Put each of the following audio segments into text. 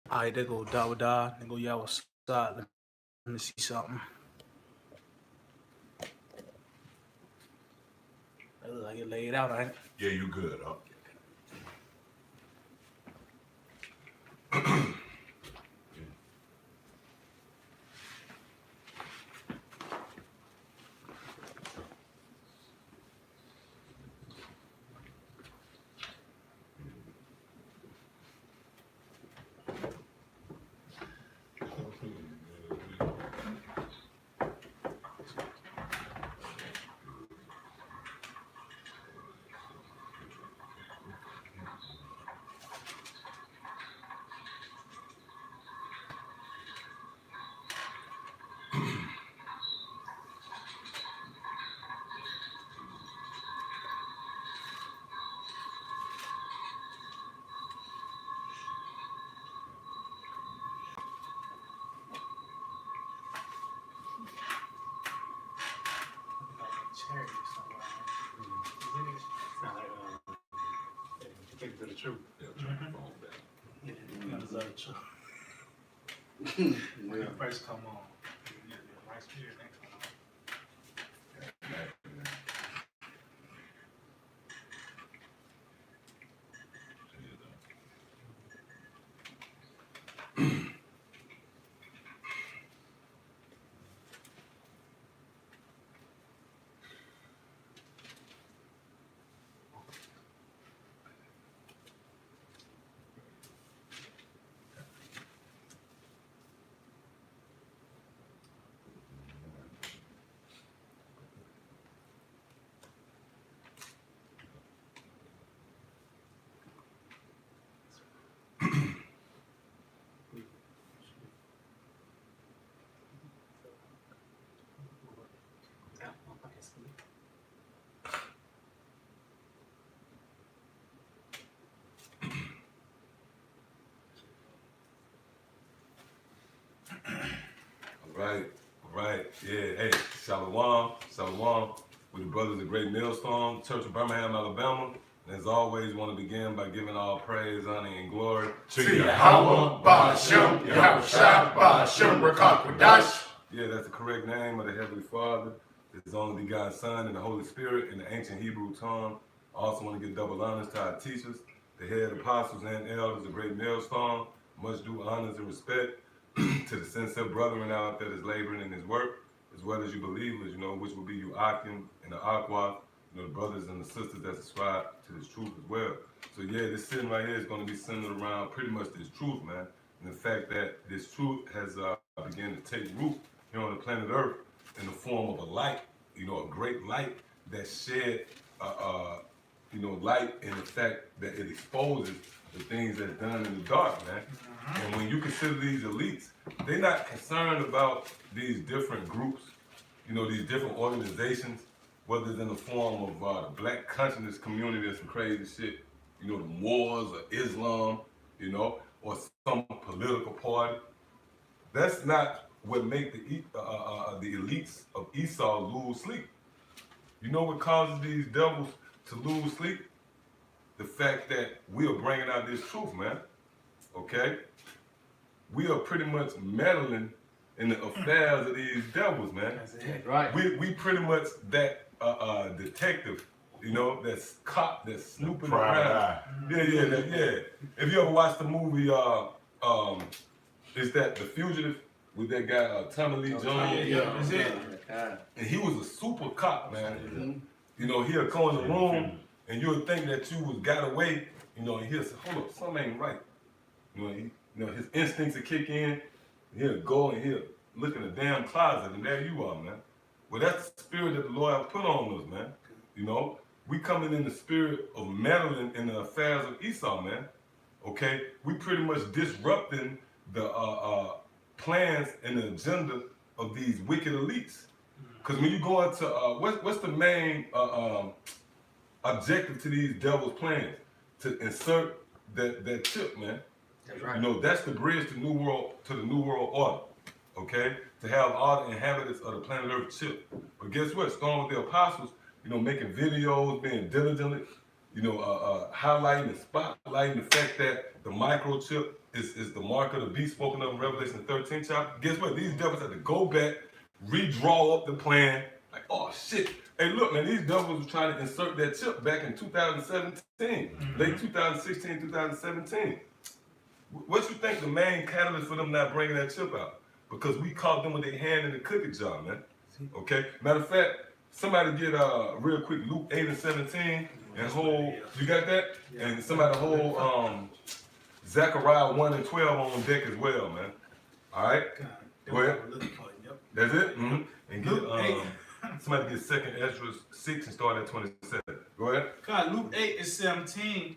Alright, there go da. They go y'all outside. Let me see something. That look like it laid out, ain't it? Yeah, you good, huh? Charity somewhere. It's not like take it to the truth. Yeah, turn the phone back. Yeah, you gotta love the truth. When it first come on, you get the right spirit next time. All right, yeah, hey, Shalom, with the brothers of Great Millstone, Church of Birmingham, Alabama. And as always, want to begin by giving all praise, honor, and glory to Yahweh, Ba'ashem, Yahushua, Ba'ashem, Rakakwadash. Yeah, that's the correct name of the Heavenly Father, His only begotten Son, and the Holy Spirit in the ancient Hebrew tongue. I also want to give double honors to our teachers, the head apostles and elders of Great Millstone. Much due honors and respect to the sincere brethren out there that's laboring in His work, as well as you believers, which will be you Akim and the Aqua, the brothers and the sisters that subscribe to this truth as well. So yeah, this sitting right here is going to be centered around pretty much this truth, man, and the fact that this truth has begun to take root here on the planet Earth in the form of a light, a great light that shed, light in the fact that it exposes the things that's done in the dark, man. And when you consider these elites, they're not concerned about these different groups, these different organizations, whether it's in the form of the black consciousness community and some crazy shit, the Moors or Islam, or some political party. That's not what make the elites of Esau lose sleep. You know what causes these devils to lose sleep? The fact that we are bringing out this truth, man. Okay? We are pretty much meddling in the affairs of these devils, man. That's it. Right. We pretty much that detective, that's cop that's snooping Private around. eye. Yeah. If you ever watched the movie, is that The Fugitive with that guy Tommy Lee Jones? Yeah, that's it. And he was a super cop, man. He'll go in the room and you'll think that you was got away, and he'll say, hold up, something ain't right. His instincts will kick in, and he'll go and he'll look in the damn closet, and there you are, man. Well, that's the spirit that the Lord has put on us, man. We coming in the spirit of meddling in the affairs of Esau, man. Okay? We pretty much disrupting the plans and the agenda of these wicked elites. Because when you go into, what's the main objective to these devil's plans? To insert that chip, man. That's right. That's the bridge to the New World Order. Okay? To have all the inhabitants of the planet Earth chip. But guess what? Starting with the apostles, making videos, being diligent, highlighting and spotlighting the fact that the microchip is the mark of the beast spoken of in Revelation 13 chapter. Guess what? These devils had to go back, redraw up the plan. Like, oh shit. Hey, look, man, these devils were trying to insert that chip back in 2017, late 2016, 2017. What you think the main catalyst for them not bringing that chip out? Because we caught them with their hand in the cookie jar, man. Okay? Matter of fact, somebody get real quick Luke 8 and 17 and hold, you got that? And somebody hold Zechariah 1 and 12 on deck as well, man. All right? Go ahead. That's it? Mm-hmm. And get somebody get 2nd Ezra 6 and start at 27. Go ahead. God, Luke 8 and 17,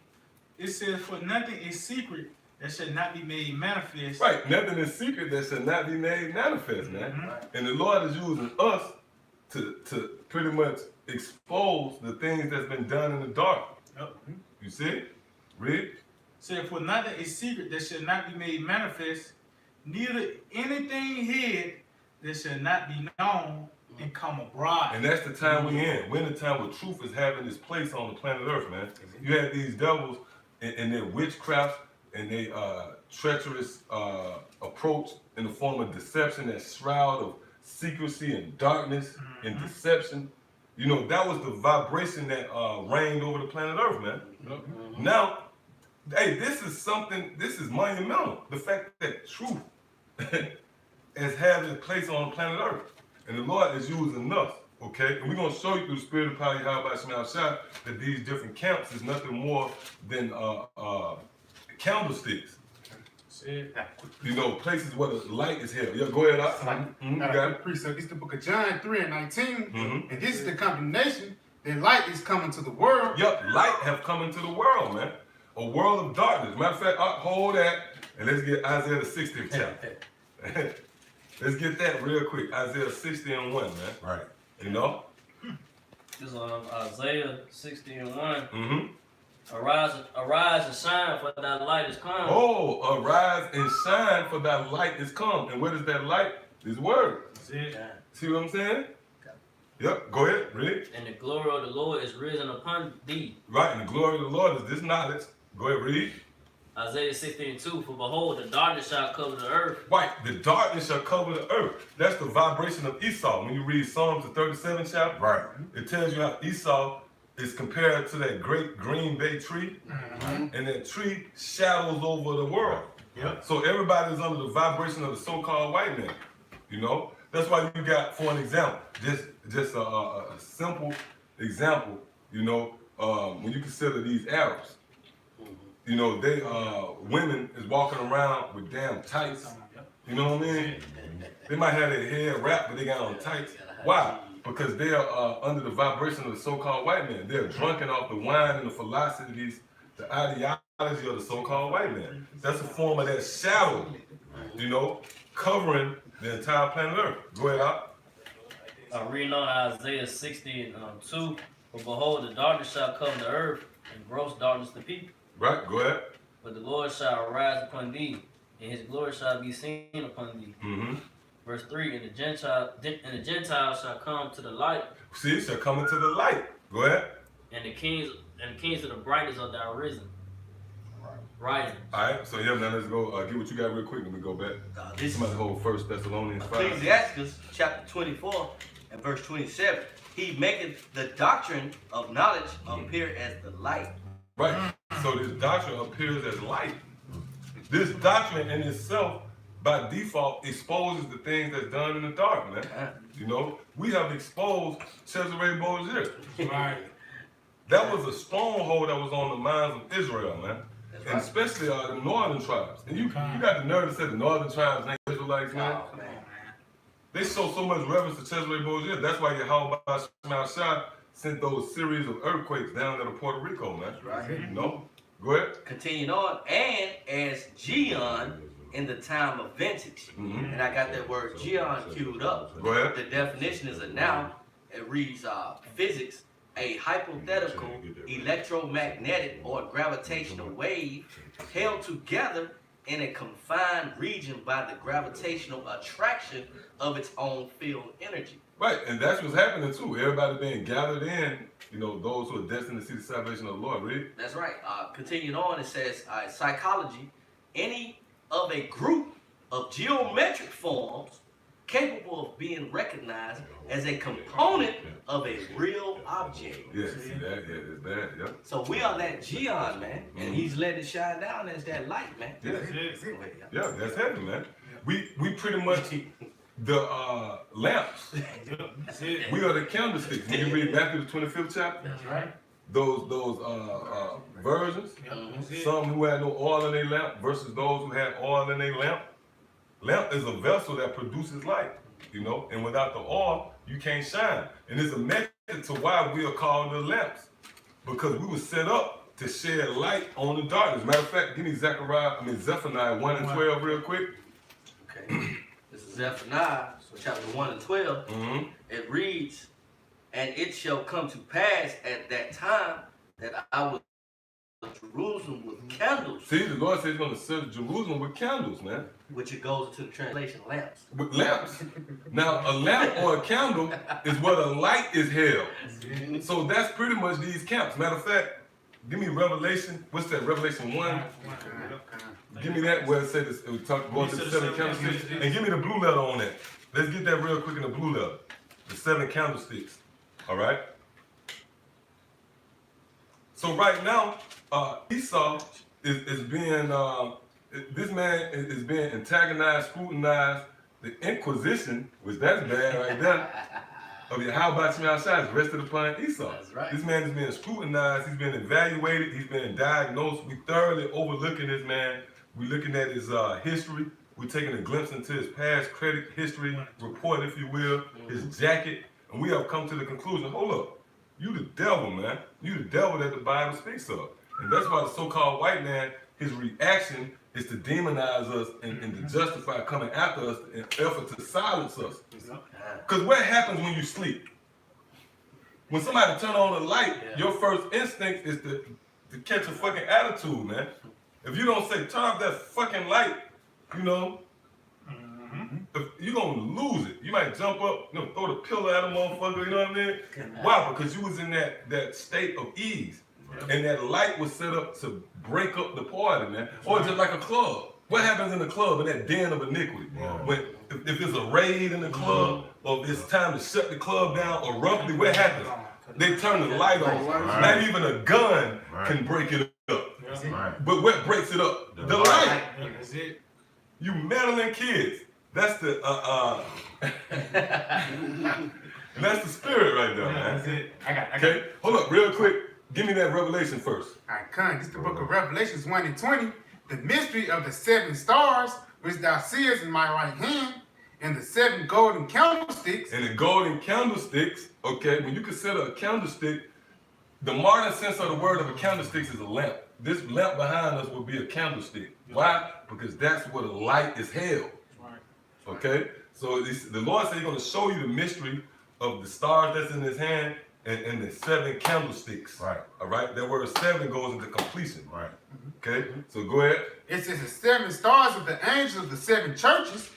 it says, for nothing is secret that shall not be made manifest. Right, nothing is secret that shall not be made manifest, man. And the Lord is using us to pretty much expose the things that's been done in the dark. Yep. You see? Read. Said, for nothing is secret that shall not be made manifest, neither anything hid that shall not be known and come abroad. And that's the time we in. We're in the time where truth is having its place on the planet Earth, man. You had these devils and their witchcraft and their treacherous approach in the form of deception, that shroud of secrecy and darkness and deception. You know, that was the vibration that reigned over the planet Earth, man. Now, hey, this is monumental. The fact that truth has had its place on the planet Earth. And the Lord is using us, okay? And we're going to show you through the spirit of power, Yahweh Shema Shah, that these different camps is nothing more than candlesticks. You know, places where the light is held. Yeah, go ahead. Got a precept. It's the book of John 3 and 19. And this is the condemnation. That light is coming to the world. Yep, light have come into the world, man. A world of darkness. Matter of fact, hold that and let's get Isaiah the 60th chapter. Let's get that real quick. Isaiah 60 and 1, man. Right. You know? This is Isaiah 60 and 1. Mm-hmm. Arise and shine, for thy light is come. Oh, arise and shine, for thy light is come. And what is that light? His word. See what I'm saying? Yep, go ahead, read. And the glory of the Lord is risen upon thee. Right, and the glory of the Lord is this knowledge. Go ahead, read. Isaiah 60 and 2, for behold, the darkness shall cover the earth. Right, the darkness shall cover the earth. That's the vibration of Esau. When you read Psalms, the 37th chapter, Right. it tells you how Esau is compared to that great green bay tree, and that tree shadows over the world. Yep. So everybody is under the vibration of the so-called white man. You know, that's why you got, for an example, just a simple example. You know, when you consider these Arabs, you know, they women is walking around with damn tights. You know what I mean? They might have their hair wrapped, but they got on tights. Why? Because they are under the vibration of the so-called white man. They're drunken off the wine and the philosophies, the ideology of the so-called white man. That's a form of that shadow, you know, covering the entire planet Earth. Go ahead, Al. Reading on Isaiah 60 and 2, for behold, the darkness shall cover the earth, and gross darkness the people. Right, go ahead. But the Lord shall arise upon thee, and his glory shall be seen upon thee. Mm-hmm. Verse 3, and the Gentiles shall come to the light. See, it shall come into the light. Go ahead. And the kings of the brightness of thy rising. All right, so yeah, now let's go get what you got real quick and we go back. This Somebody hold 1 Thessalonians 5. Ecclesiastes chapter 24 and verse 27. He maketh the doctrine of knowledge appear as the light. Right, so this doctrine appears as light. This doctrine in itself, by default, exposes the things that's done in the dark, man. You know, we have exposed Cesare Borgia. Right. That was a stronghold that was on the minds of Israel, man. That's And right. especially the northern tribes. And you got the nerve to say the northern tribes ain't Israelites, man. Oh, man. They show so much reverence to Cesare Borgia. That's why Yahweh Shema Shah sent those series of earthquakes down to Puerto Rico, man. Right. You know? Go ahead. Continuing on, and as Geon in the time of vintage. And I got that word Geon queued up. Go ahead. The definition is a noun. It reads physics, a hypothetical electromagnetic or gravitational wave held together in a confined region by the gravitational attraction of its own field energy. Right, and that's what's happening too. Everybody being gathered in, you know, those who are destined to see the salvation of the Lord. Read. That's right. Continuing on, it says psychology, any of a group of geometric forms capable of being recognized as a component of a real object. Yeah, see that? Yeah, it's that. Yep. So we are that geon, man, and he's letting it shine down as that light, man. Yeah, it. yeah, that's heavy, man. We pretty much the lamps. That's it. We are the candlesticks. When you read Matthew the 25th chapter, That's right. those virgins, That's it. some who had no oil in their lamp versus those who had oil in their lamp. Lamp is a vessel that produces light, you know, and without the oil, you can't shine. And it's a method to why we are called the lamps, because we were set up to shed light on the darkness. Matter of fact, give me Zephaniah 1 and 12 real quick. Okay. This is Zephaniah, chapter 1 and 12. Mm-hmm. It reads, "And it shall come to pass at that time that I will fill Jerusalem with candles," See, the Lord says he's going to fill Jerusalem with candles, man. which it goes into the translation lamps. With lamps. Now, a lamp or a candle is where the light is held. So that's pretty much these camps. Matter of fact, give me Revelation. What's that? Revelation 1. Give me that where it says it going to the 7 candlesticks. And give me the blue letter on that. Let's get that real quick in the blue letter. The 7 candlesticks. All right? So right now, Esau is being, this man is being antagonized, scrutinized. The Inquisition, which that's bad right there, of how about you outside, is rested upon Esau. That's right. This man is being scrutinized, he's been evaluated, he's been diagnosed. We thoroughly overlooking this man. We're looking at his history. We're taking a glimpse into his past credit history report, if you will, his jacket. And we have come to the conclusion, hold up, you the devil, man. You the devil that the Bible speaks of. And that's why the so-called white man, his reaction is to demonize us and to justify coming after us in an effort to silence us. Because what happens when you sleep? When somebody turn on the light, your first instinct is to catch a fucking attitude, man. If you don't say, turn off that fucking light, you know, you're gonna lose it. You might jump up, you know, throw the pillow at a motherfucker, you know what I mean? Why? Because you was in that state of ease. And that light was set up to break up the party, man. Or just like a club. What happens in the club, in that den of iniquity? When if there's a raid in the club, or if it's time to shut the club down, or roughly, what happens? They turn the light on. Not even a gun can break it up. But what breaks it up? The light. That's it. You meddling kids. That's the that's the spirit right there, man. That's it. I got Okay, hold up, real quick. Give me that Revelation first. All right, Con, this is the book of Revelations 1 and 20. The mystery of the 7 stars, which thou seest in my right hand, and the 7 golden candlesticks. And the golden candlesticks, okay, when you consider a candlestick, the modern sense of the word of a candlestick is a lamp. This lamp behind us will be a candlestick. Why? Because that's where the light is held. Okay? So the Lord said he's going to show you the mystery of the stars that's in his hand and the 7 candlesticks. Right. All right? That word 7 goes into completion. Right. Okay? So go ahead. It says the 7 stars of the angels of the 7 churches,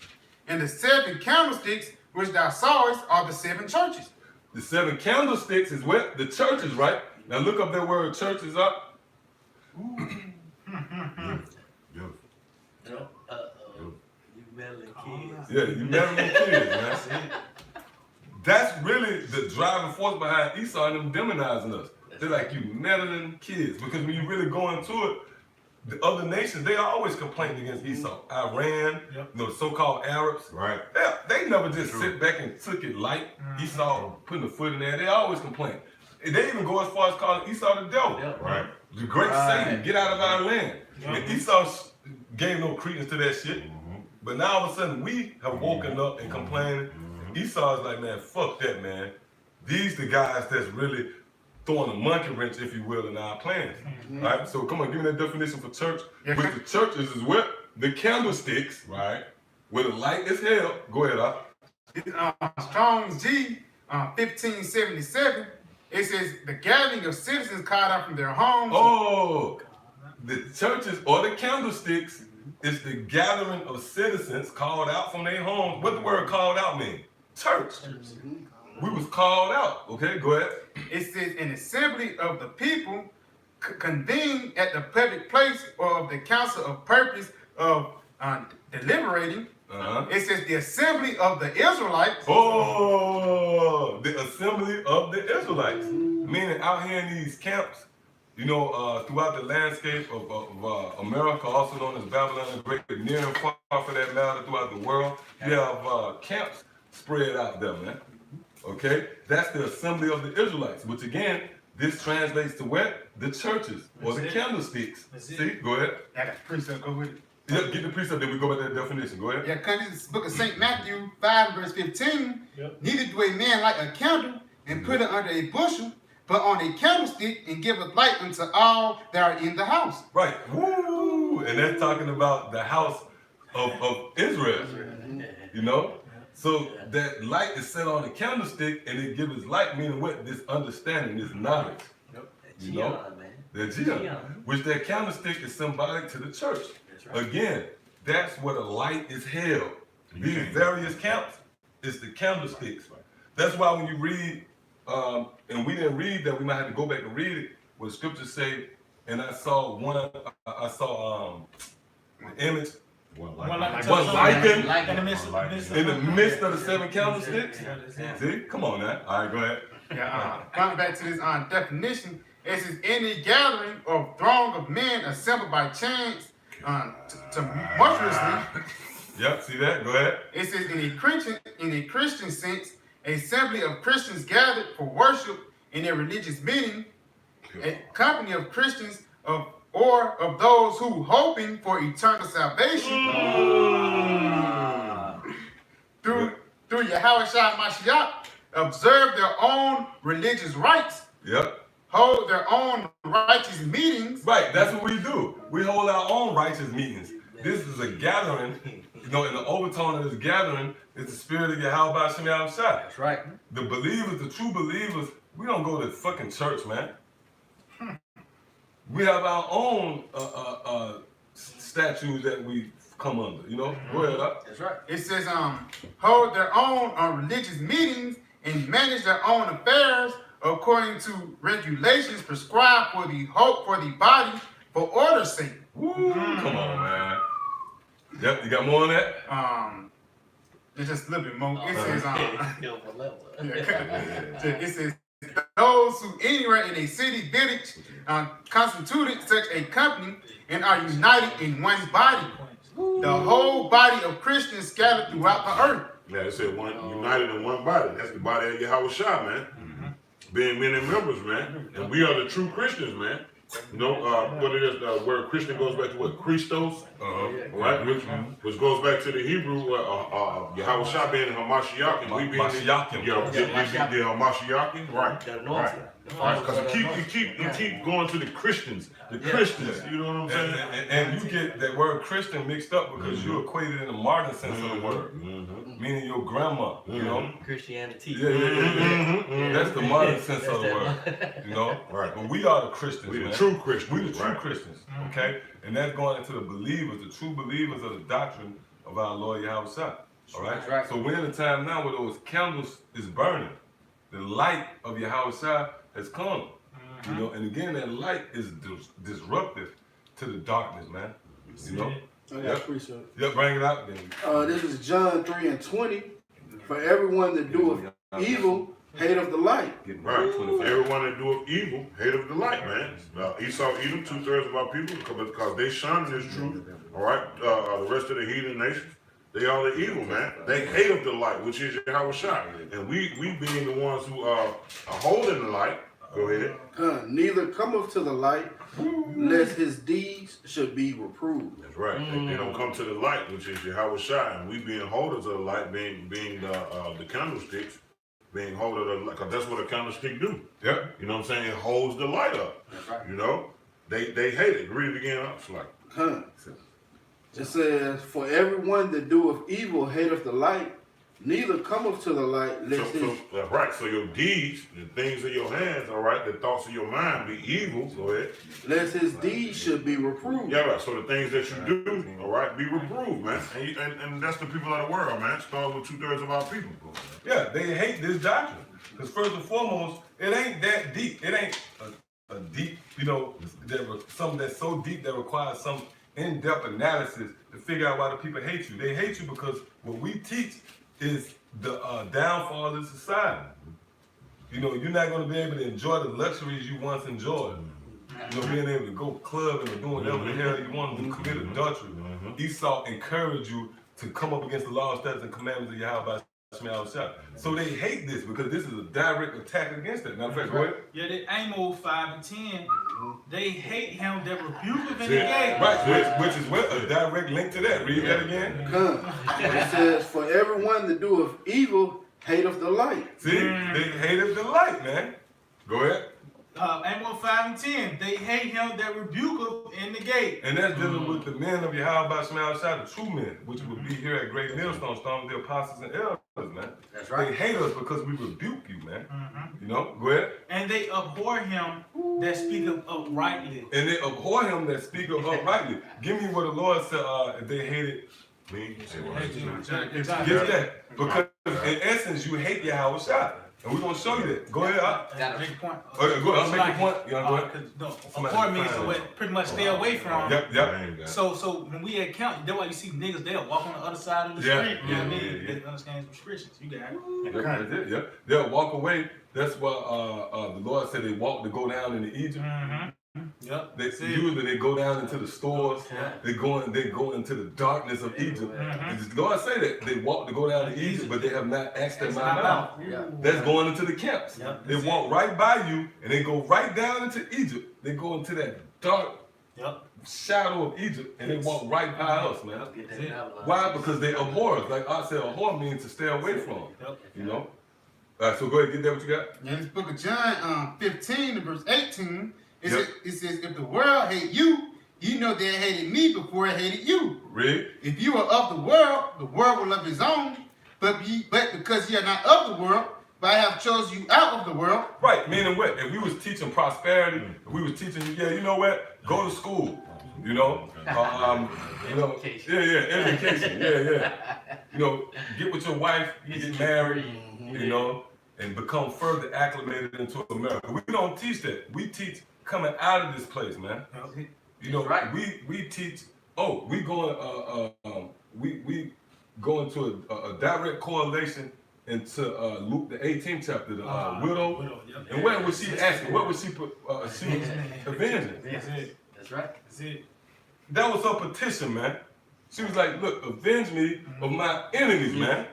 and the 7 candlesticks which thou sawest are the 7 churches. The 7 candlesticks is what? The churches, right? Now look up that word churches up. Beautiful. You meddling kids. Yeah, you meddling kids, man. That's really the driving force behind Esau and them demonizing us. They're like, you meddling kids. Because when you really go into it, the other nations, they always complained against Esau. Iran, you know, the so-called Arabs. Right. They never just sit back and took it light. Esau putting the foot in there. They always complain. And they even go as far as calling Esau the devil. Right. The great Satan, get out of our land. And Esau gave no credence to that shit. But now all of a sudden we have woken up and complaining. Esau's like, man, fuck that, man. These the guys that's really throwing a monkey wrench, if you will, in our plans. All right, so come on, give me that definition for church. Yeah. With the churches is what? The candlesticks, Right. where the light is held. Go ahead, Op. Strong's G, 1577, it says the gathering of citizens called out from their homes. Oh, the churches or the candlesticks is the gathering of citizens called out from their homes. What the word called out mean? Church. We was called out. Okay, go ahead. It says an assembly of the people convened at the public place or of the council of purpose of deliberating, Uh-huh. it says the assembly of the Israelites. Oh, the assembly of the Israelites. Meaning out here in these camps, throughout the landscape of America, also known as Babylon the Great, near and far for that matter, throughout the world, you have camps spread out there, man. Okay? That's the assembly of the Israelites, which again, this translates to what? The churches, or the candlesticks. See, go ahead. I got the precept, go with it. Yep, get the precept, then we go back to that definition. Go ahead. Yeah, because this book of St. Matthew 5 verse 15, neither do a man light a candle and put it under a bushel, but on a candlestick and give a light unto all that are in the house. Right. Woo! And that's talking about the house of Israel. You know? So that light is set on a candlestick and it gives light, meaning what? This understanding, this knowledge. You know? The Geon. Which that candlestick is symbolic to the church. Again, that's where the light is held. These various camps is the candlesticks. That's why when you read, and we didn't read that, we might have to go back and read it, where scriptures say, and I saw the image, one lichen in the midst of the seven candlesticks. See? Come on now. All right, go ahead. Yeah, coming back to this definition, it says any gathering or throng of men assembled by chance tumultuously. Yep, see that? Go ahead. It says in a Christian sense, a assembly of Christians gathered for worship in a religious meeting, a company of Christians or of those who hoping for eternal salvation through Yahushua Mashiach, observe their own religious rites. Yep. Hold their own righteous meetings. Right, that's what we do. We hold our own righteous meetings. This is a gathering, in the overtone of this gathering is the spirit of Yahweh Shem Shai. That's right. The believers, the true believers, we don't go to fucking church, man. We have our own statues that we come under, Go ahead, up. That's right. It says, hold their own religious meetings and manage their own affairs according to regulations prescribed for the body for order's sake. Woo, come on, man. Yep, you got more on that? It's just a little bit more. It says, it says, those who anywhere in a city, village, constituted such a company and are united in one body. The whole body of Christians scattered throughout the earth. Yeah, it said united in one body. That's the body of Yahushua, man. Being many members, man. And we are the true Christians, man. What it is, the word Christian goes back to what? Christos, right? Which goes back to the Hebrew, Yahushua being Hamashiach, and we being the Hamashiach, right? Right, because you keep going to the Christians, Christians. You know what I'm saying? And you get that word Christian mixed up because you equate it in the modern sense of the word, meaning your grandma. Christianity. Yeah. That's the modern sense of the word. Right. But we are the Christians. We the man. true Christians. We the true Christians. Okay, and that's going into the believers, the true believers of the doctrine of our Lord Yahweh. All right. That's right. So we're in a time now where those candles is burning. The light of Yahweh has come, and again that light is disruptive to the darkness, man. I got precept. Yep, bring it out then. This is John 3:20. For everyone that doeth evil, hate of the light. Right. Everyone that doeth evil, hate of the light, man. Esau, Edom, 2/3 of our people, because they shun this truth. All right. The rest of the heathen nations, they are the evil, man. They hate of the light, which is Yahushua. And we being the ones who are holding the light. Go ahead. Neither cometh to the light, lest his deeds should be reproved. That's right. They don't come to the light, which is Yahushua. And we being holders of the light, being the candlesticks, being holders of the light, because that's what a candlestick do. Yep. You know what I'm saying? It holds the light up. That's right. They hate it. Read it again. It's like. It says, for everyone that doeth evil, hateth the light, neither cometh to the light, lest So your deeds, the things of your hands, all right, the thoughts of your mind be evil. Go ahead. lest his deeds should be reproved. Yeah, right. So the things that you do, all right, be reproved, man. And that's the people of the world, man. Start with 2/3 of our people. Yeah, they hate this doctrine because first and foremost, it ain't that deep. It ain't a deep, something that's so deep that requires some in-depth analysis to figure out why the people hate you. They hate you because what we teach is the downfall of society. You know, you're not going to be able to enjoy the luxuries you once enjoyed. You know, being able to go clubbing or doing whatever the hell you want to commit adultery. Esau encouraged you to come up against the law, statutes, and commandments of Yahweh. So they hate this because this is a direct attack against that. Matter of fact, go ahead. Yeah, they Amos 5 and 10. They hate him that rebuke him in the gate. Right, which is what a direct link to that. Read that again. Come. It says, for everyone that doeth evil hateth the light. See, they hated the light, man. Go ahead. Amos 5 and 10. They hate him that rebuke him in the gate. And that's dealing with the men of Yahweh Shema Shah, the true men, which would be here at Great Millstone Storm, the apostles and elders, man. That's right. They hate us because we rebuke you, man. You know, go ahead. And they abhor him that speaketh uprightly. And they abhor him that speaketh uprightly. Give me what the Lord said if they hated me. Get that. Because in essence, you hate Yahweh Shah. And we're going to show you that. Go ahead. Make a point. Okay, go ahead. I'll make a point. You know, go ahead. Abhor means pretty much stay away from. Yep. So when we at camp, that's why you see niggas, they'll walk on the other side of the street. You know what I mean? They understand restrictions. You got it. That's it. Yep. They'll walk away. That's why the Lord said they walk to go down into Egypt. Yep. Usually they go down into the stores. They go into the darkness of Egypt. And the Lord say that they walk to go down to Egypt, but they have not asked their mind out. That's going into the camps. They walk right by you, and they go right down into Egypt. They go into that dark shadow of Egypt, and they walk right by us, man. Why? Because they abhor us. Like I said, abhor means to stay away from. You know. All right, so go ahead, get that what you got. In this book of John 15 verse 18, it says, if the world hate you, you know they hated me before it hated you. Read. If you are of the world will love his own. But because ye are not of the world, but I have chosen you out of the world. Right, meaning what? If we was teaching prosperity, if we was teaching you, you know what? Go to school. You know, education. You know, get with your wife, get married, you know, and become further acclimated into America. We don't teach that. We teach coming out of this place, man. You know, we teach. Oh, we going we go into a direct correlation into Luke the 18th chapter, the widow. And what was she asking? What was she avenging? That's right. That's it. That was her petition, man. She was like, look, avenge me of my enemies, man.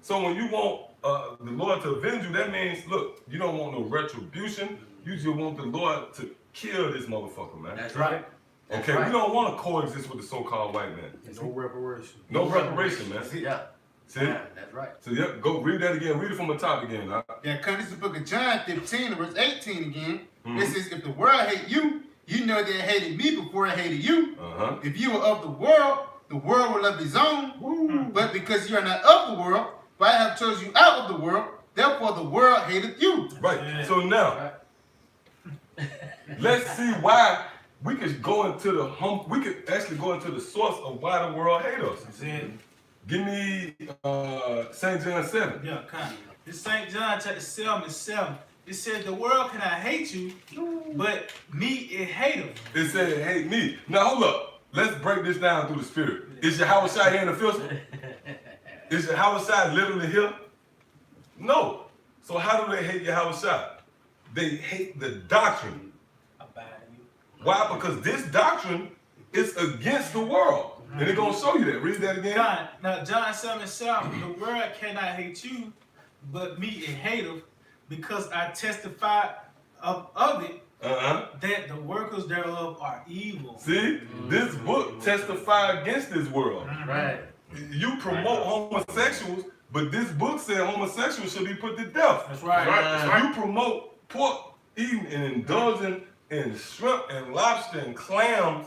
So when you want the Lord to avenge you, that means, look, you don't want no retribution. You just want the Lord to kill this motherfucker, man. That's right. Okay, we don't want to coexist with the so-called white man. No reparation. No reparation, man. Yeah. See? That's right. So, yep, go read that again. Read it from the top again, huh? Yeah, come, this is the book of John 15 verse 18 again. It says, if the world hate you, you know they hated me before it hated you. If you were of the world will love his own. But because you are not of the world, but I have chosen you out of the world, therefore the world hateth you. Right. So now, let's see why we could go into the we could actually go into the source of why the world hates us. That's it. Give me St. John 7. Yeah, kind of. This St. John chapter 7 and 7. It says the world cannot hate you, but me it hate them. It said it hate me. Now hold up. Let's break this down through the spirit. Is Yahweh Shai here in the physical? Is Yahweh Shai literally here? No. So how do they hate Yahweh Shai? They hate the doctrine. Why? Because this doctrine is against the world. And they're going to show you that. Read that again. Now, John 7 and 7, the world cannot hate you, but me it hate them, because I testify of it, that the workers thereof are evil. See? This book testifies against this world. Right. You promote homosexuals, but this book said homosexuals should be put to death. That's right. You promote pork eating and indulging in shrimp and lobster and clams,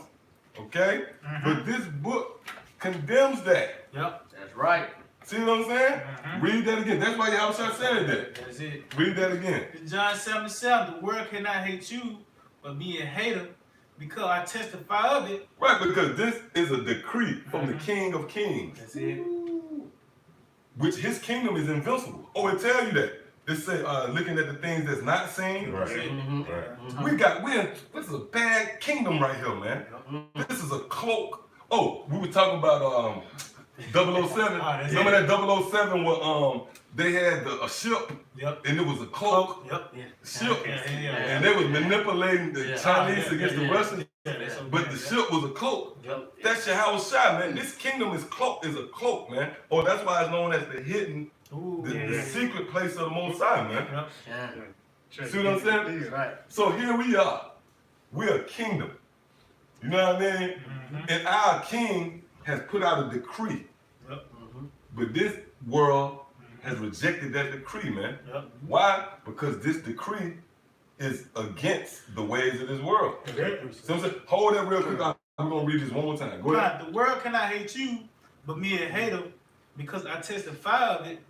okay? But this book condemns that. Yep. That's right. See what I'm saying? Read that again. That's why Yahweh said that. That's it. Read that again. John 7 and 7, the world cannot hate you, but me a hater, because I testify of it. Right, because this is a decree from the King of Kings. That's it. Which his kingdom is invincible. Oh, it tell you that. It say looking at the things that's not seen. Right. This is a bad kingdom right here, man. This is a cloak Oh, we were talking about 007. Remember that 007 where they had a ship and it was a cloak ship and they was manipulating the Chinese against the Russians, but the ship was a cloak. That's Yahweh Shai, man. This kingdom is a cloak, man. Oh, that's why it's known as the hidden, the secret place of the Most High, man. See what I'm saying? Right. So here we are. We're a kingdom. You know what I mean? And our king has put out a decree. But this world has rejected that decree, man. Why? Because this decree is against the ways of this world. So I'm saying, hold that real quick. I'm going to read this one more time. Go ahead. The world cannot hate you, but me and hate them, because I testify of it,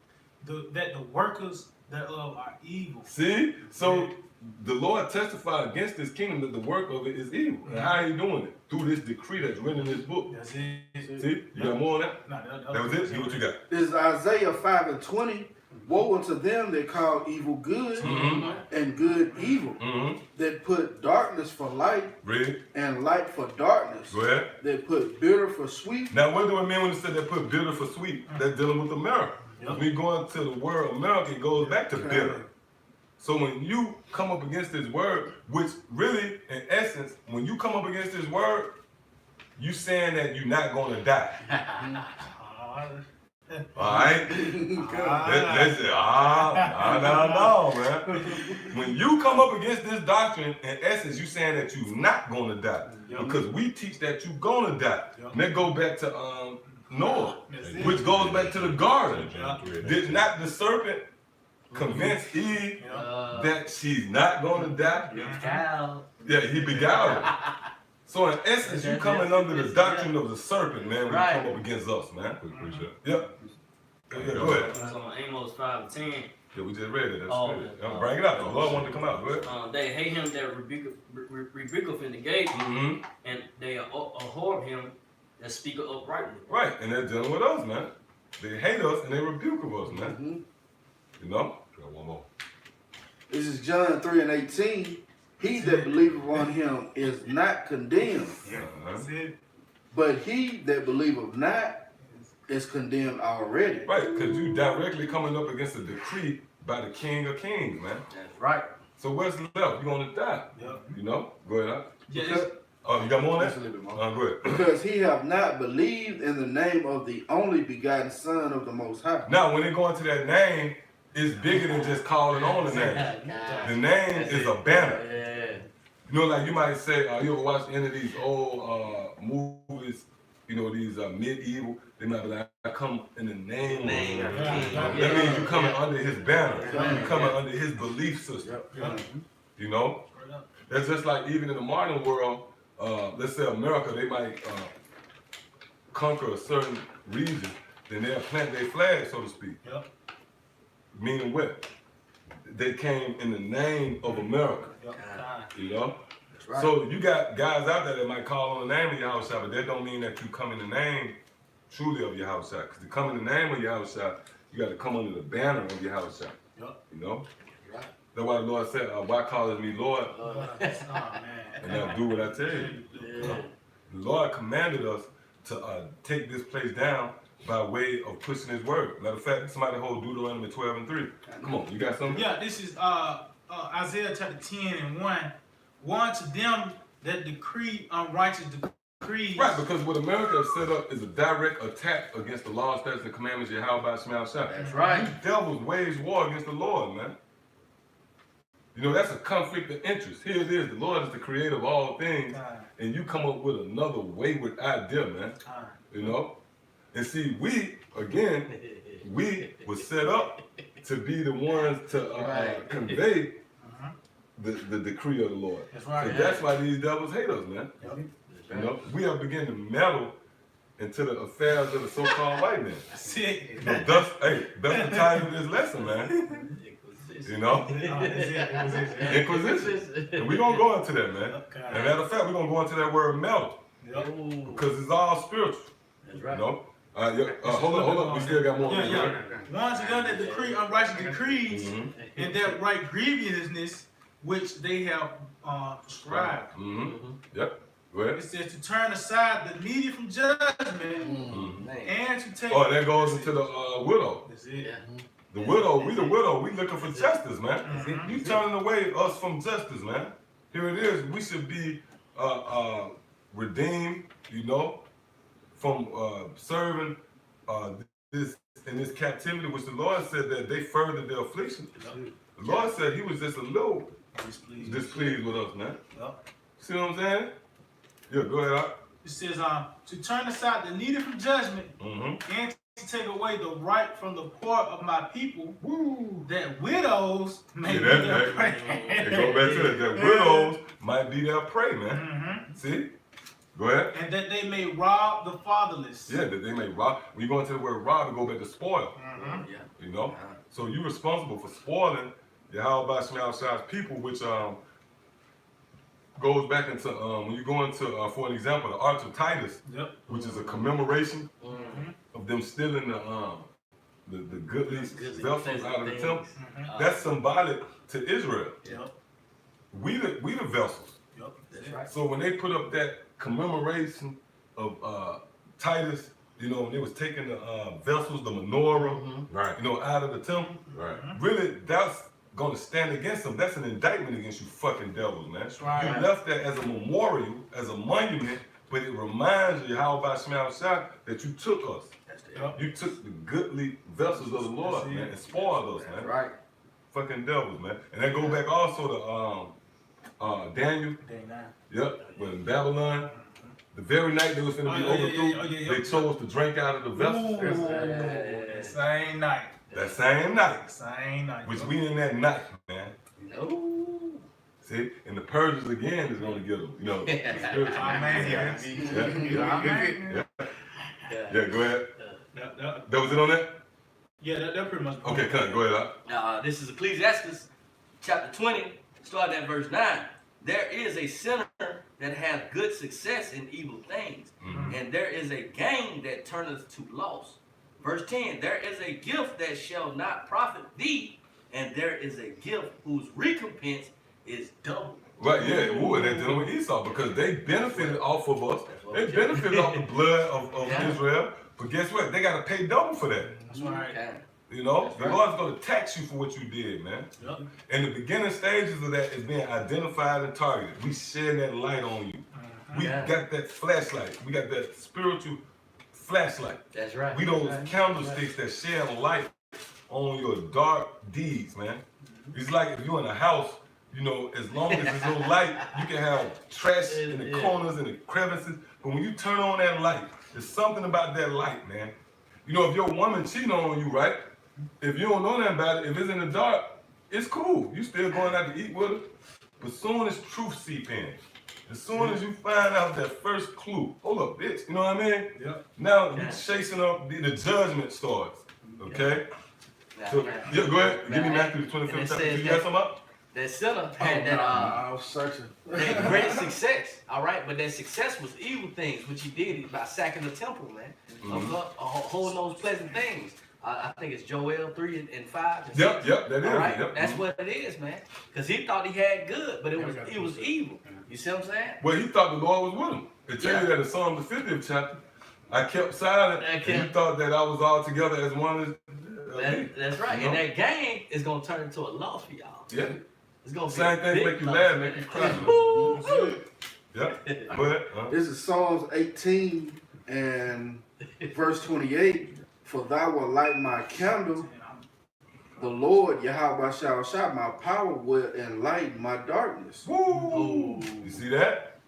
that the workers thereof are evil. See? So the Lord testified against this kingdom that the work of it is evil. And how are you doing it? Through this decree that's written in this book. That's it. See? You got more on that? No, That was it? See what you got. This is Isaiah 5:20. Woe unto them that call evil good and good evil, that put darkness for light Read. and light for darkness, Go ahead. that put bitter for sweet. Now, what do it mean when it said they put bitter for sweet? That's dealing with America. When we go into the word America, it goes back to bitter. So when you come up against this word, which really, in essence, when you come up against this word, you saying that you're not going to die. All right? Let's say, no, man. When you come up against this doctrine, in essence, you saying that you're not going to die. Because we teach that you're going to die. And that goes back to Noah, which goes back to the garden. Did not the serpent convince Eve that she's not going to die? Yeah, he beguiled her. So in essence, you coming under the doctrine of the serpent, man, when you come up against us, man. Yep. Yeah, go ahead. So Amos 5:10. Yeah, we just read it. That's good. Bring it out. The Lord wanted to come out. Go ahead. They hate him that rebuketh in the gate, and they abhor him that speaketh uprightly. Right, and they're dealing with us, man. They hate us and they rebuke of us, man. You know? Got one more. This is John 3:18. He that believeth on him is not condemned, but he that believeth not is condemned already. Right, because you directly coming up against a decree by the King of Kings, man. That's right. So what's left? You're going to die. You know? Go ahead. Because, you got more on that? a little bit more. Go ahead. Because he have not believed in the name of the only begotten Son of the Most High. Now, when they go into that name, it's bigger than just calling on the name. The name is a banner. You know, like you might say, you ever watch any of these old movies, you know, these medieval, they might be like, I come in the name of the King. That means you coming under his banner. You coming under his belief system. You know? That's just like even in the modern world, let's say America, they might conquer a certain region, then they'll plant their flag, so to speak. Meaning what? They came in the name of America. You know? Right. So you got guys out there that might call on the name of Yahweh Shai, but that don't mean that you come in the name truly of Yahweh Shai. Because to come in the name of Yahweh Shai, you got to come under the banner of Yahweh Shai. You know? Right. That's why the Lord said, why calleth me Lord? And I'll do what I tell you. You know? The Lord commanded us to take this place down by way of pushing his word. Matter of fact, somebody hold Deuteronomy 12:3. Come on, you got something? Yeah, this is Isaiah chapter 10:1. One to them that decree unrighteous decrees. Right, because what America has set up is a direct attack against the laws, statutes, and commandments of Yahweh Shai. That's right. These devils wage war against the Lord, man. You know, that's a conflict of interest. Here it is, the Lord is the creator of all things, and you come up with another wayward idea, man. You know? And see, we were set up to be the ones to convey the decree of the Lord. That's right. So that's why these devils hate us, man. You know, we have begun to meddle into the affairs of the so-called white man. That's the title of this lesson, man. You know? Inquisition. And we're going to go into that, man. And matter of fact, we're going to go into that word meddle. Because it's all spiritual. That's right. You know? Hold on. We still got more. Ones to them that decree unrighteous decrees and that right grievousness which they have prescribed. Yep. What? It says to turn aside the needy from judgment and to take. Oh, that goes into the widow. That's it. Yeah. The widow, we looking for justice, man. You turning away us from justice, man. Here it is. We should be redeemed, you know, from serving this in this captivity, which the Lord said that they furthered their affliction. The Lord said He was just a little displeased with us, man. See what I'm saying? Yeah, go ahead. It says to turn aside the needy from judgment and to take away the right from the poor of my people, that widows may be their prey. It go back to that widows might be their prey, man. See? Go ahead. And that they may rob the fatherless. Yeah, that they may rob. When you go into the word rob, you go back to spoil. You know? So you're responsible for spoiling Yahweh Shemashai's people, which goes back into when you go into, for an example, the Arch of Titus, which is a commemoration of them stealing the goodly vessels out of the temple. That's symbolic to Israel. We the vessels. That's right. So when they put up that commemoration of Titus, you know, when they was taking the vessels, the menorah, Right. you know, out of the temple, Right. really, that's gonna stand against them. That's an indictment against you fucking devils, man. Right. You left that as a memorial, as a monument, but it reminds you how about Shemashai that you took us. You took the goodly vessels of the Lord, man, and spoiled us, man. Right. Fucking devils, man. And that go back also to Daniel. Yep. When Babylon, the very night they was finna be overthrown, they chose to drink out of the vessels. Same night. That same night. Same night. Which we in that night, man. No. See, and the Persians again is gonna get them, you know. Yeah, go ahead. That was it on that? Yeah, that pretty much. Okay, cut. Go ahead. This is Ecclesiastes chapter 20, starting at verse 9. There is a sinner that hath good success in evil things, and there is a gain that turneth to loss. Verse 10, there is a gift that shall not profit thee, and there is a gift whose recompense is double. Right, yeah, ooh, they're dealing with Esau because they benefited off of us. They benefited off the blood of Israel, but guess what? They got to pay double for that. That's right. You know, the Lord's going to tax you for what you did, man. And the beginning stages of that is being identified and targeted. We shed that light on you. We got that flashlight. We got that spiritual flashlight. That's right. We those candlesticks that shed light on your dark deeds, man. It's like if you're in a house, you know, as long as there's no light, you can have trash in the corners and the crevices. But when you turn on that light, there's something about that light, man. You know, if your woman cheating on you, right? If you don't know nothing about it, if it's in the dark, it's cool. You still going out to eat with her. But soon as truth seep in, as soon as you find out that first clue, hold up, bitch, you know what I mean? Now you chasing up, the judgment starts, okay? So, yeah, go ahead. Give me Matthew the 25th chapter. You got something up? That sinner had I was searching. that great success, all right? But that success was evil things, which he did by sacking the temple, man. Holding those pleasant things. I think it's Joel 3 and 5. Yep, that is. All right? Yep. That's what it is, man. Because he thought he had good, but it was evil. You see what I'm saying? Well, he thought the Lord was with him. It tells you that in Psalm the 50th chapter, I kept silent, and he thought that I was all together as one as That's right. You know? And that gain is going to turn into a loss for y'all. Yeah. It's gonna be Same thing make you laugh, make you cry. Yeah. Go ahead. This is Psalms 18 and verse 28. For thou wilt light my candle. The Lord, Yahweh shall shout, my power will enlighten my darkness. Woo! You see that?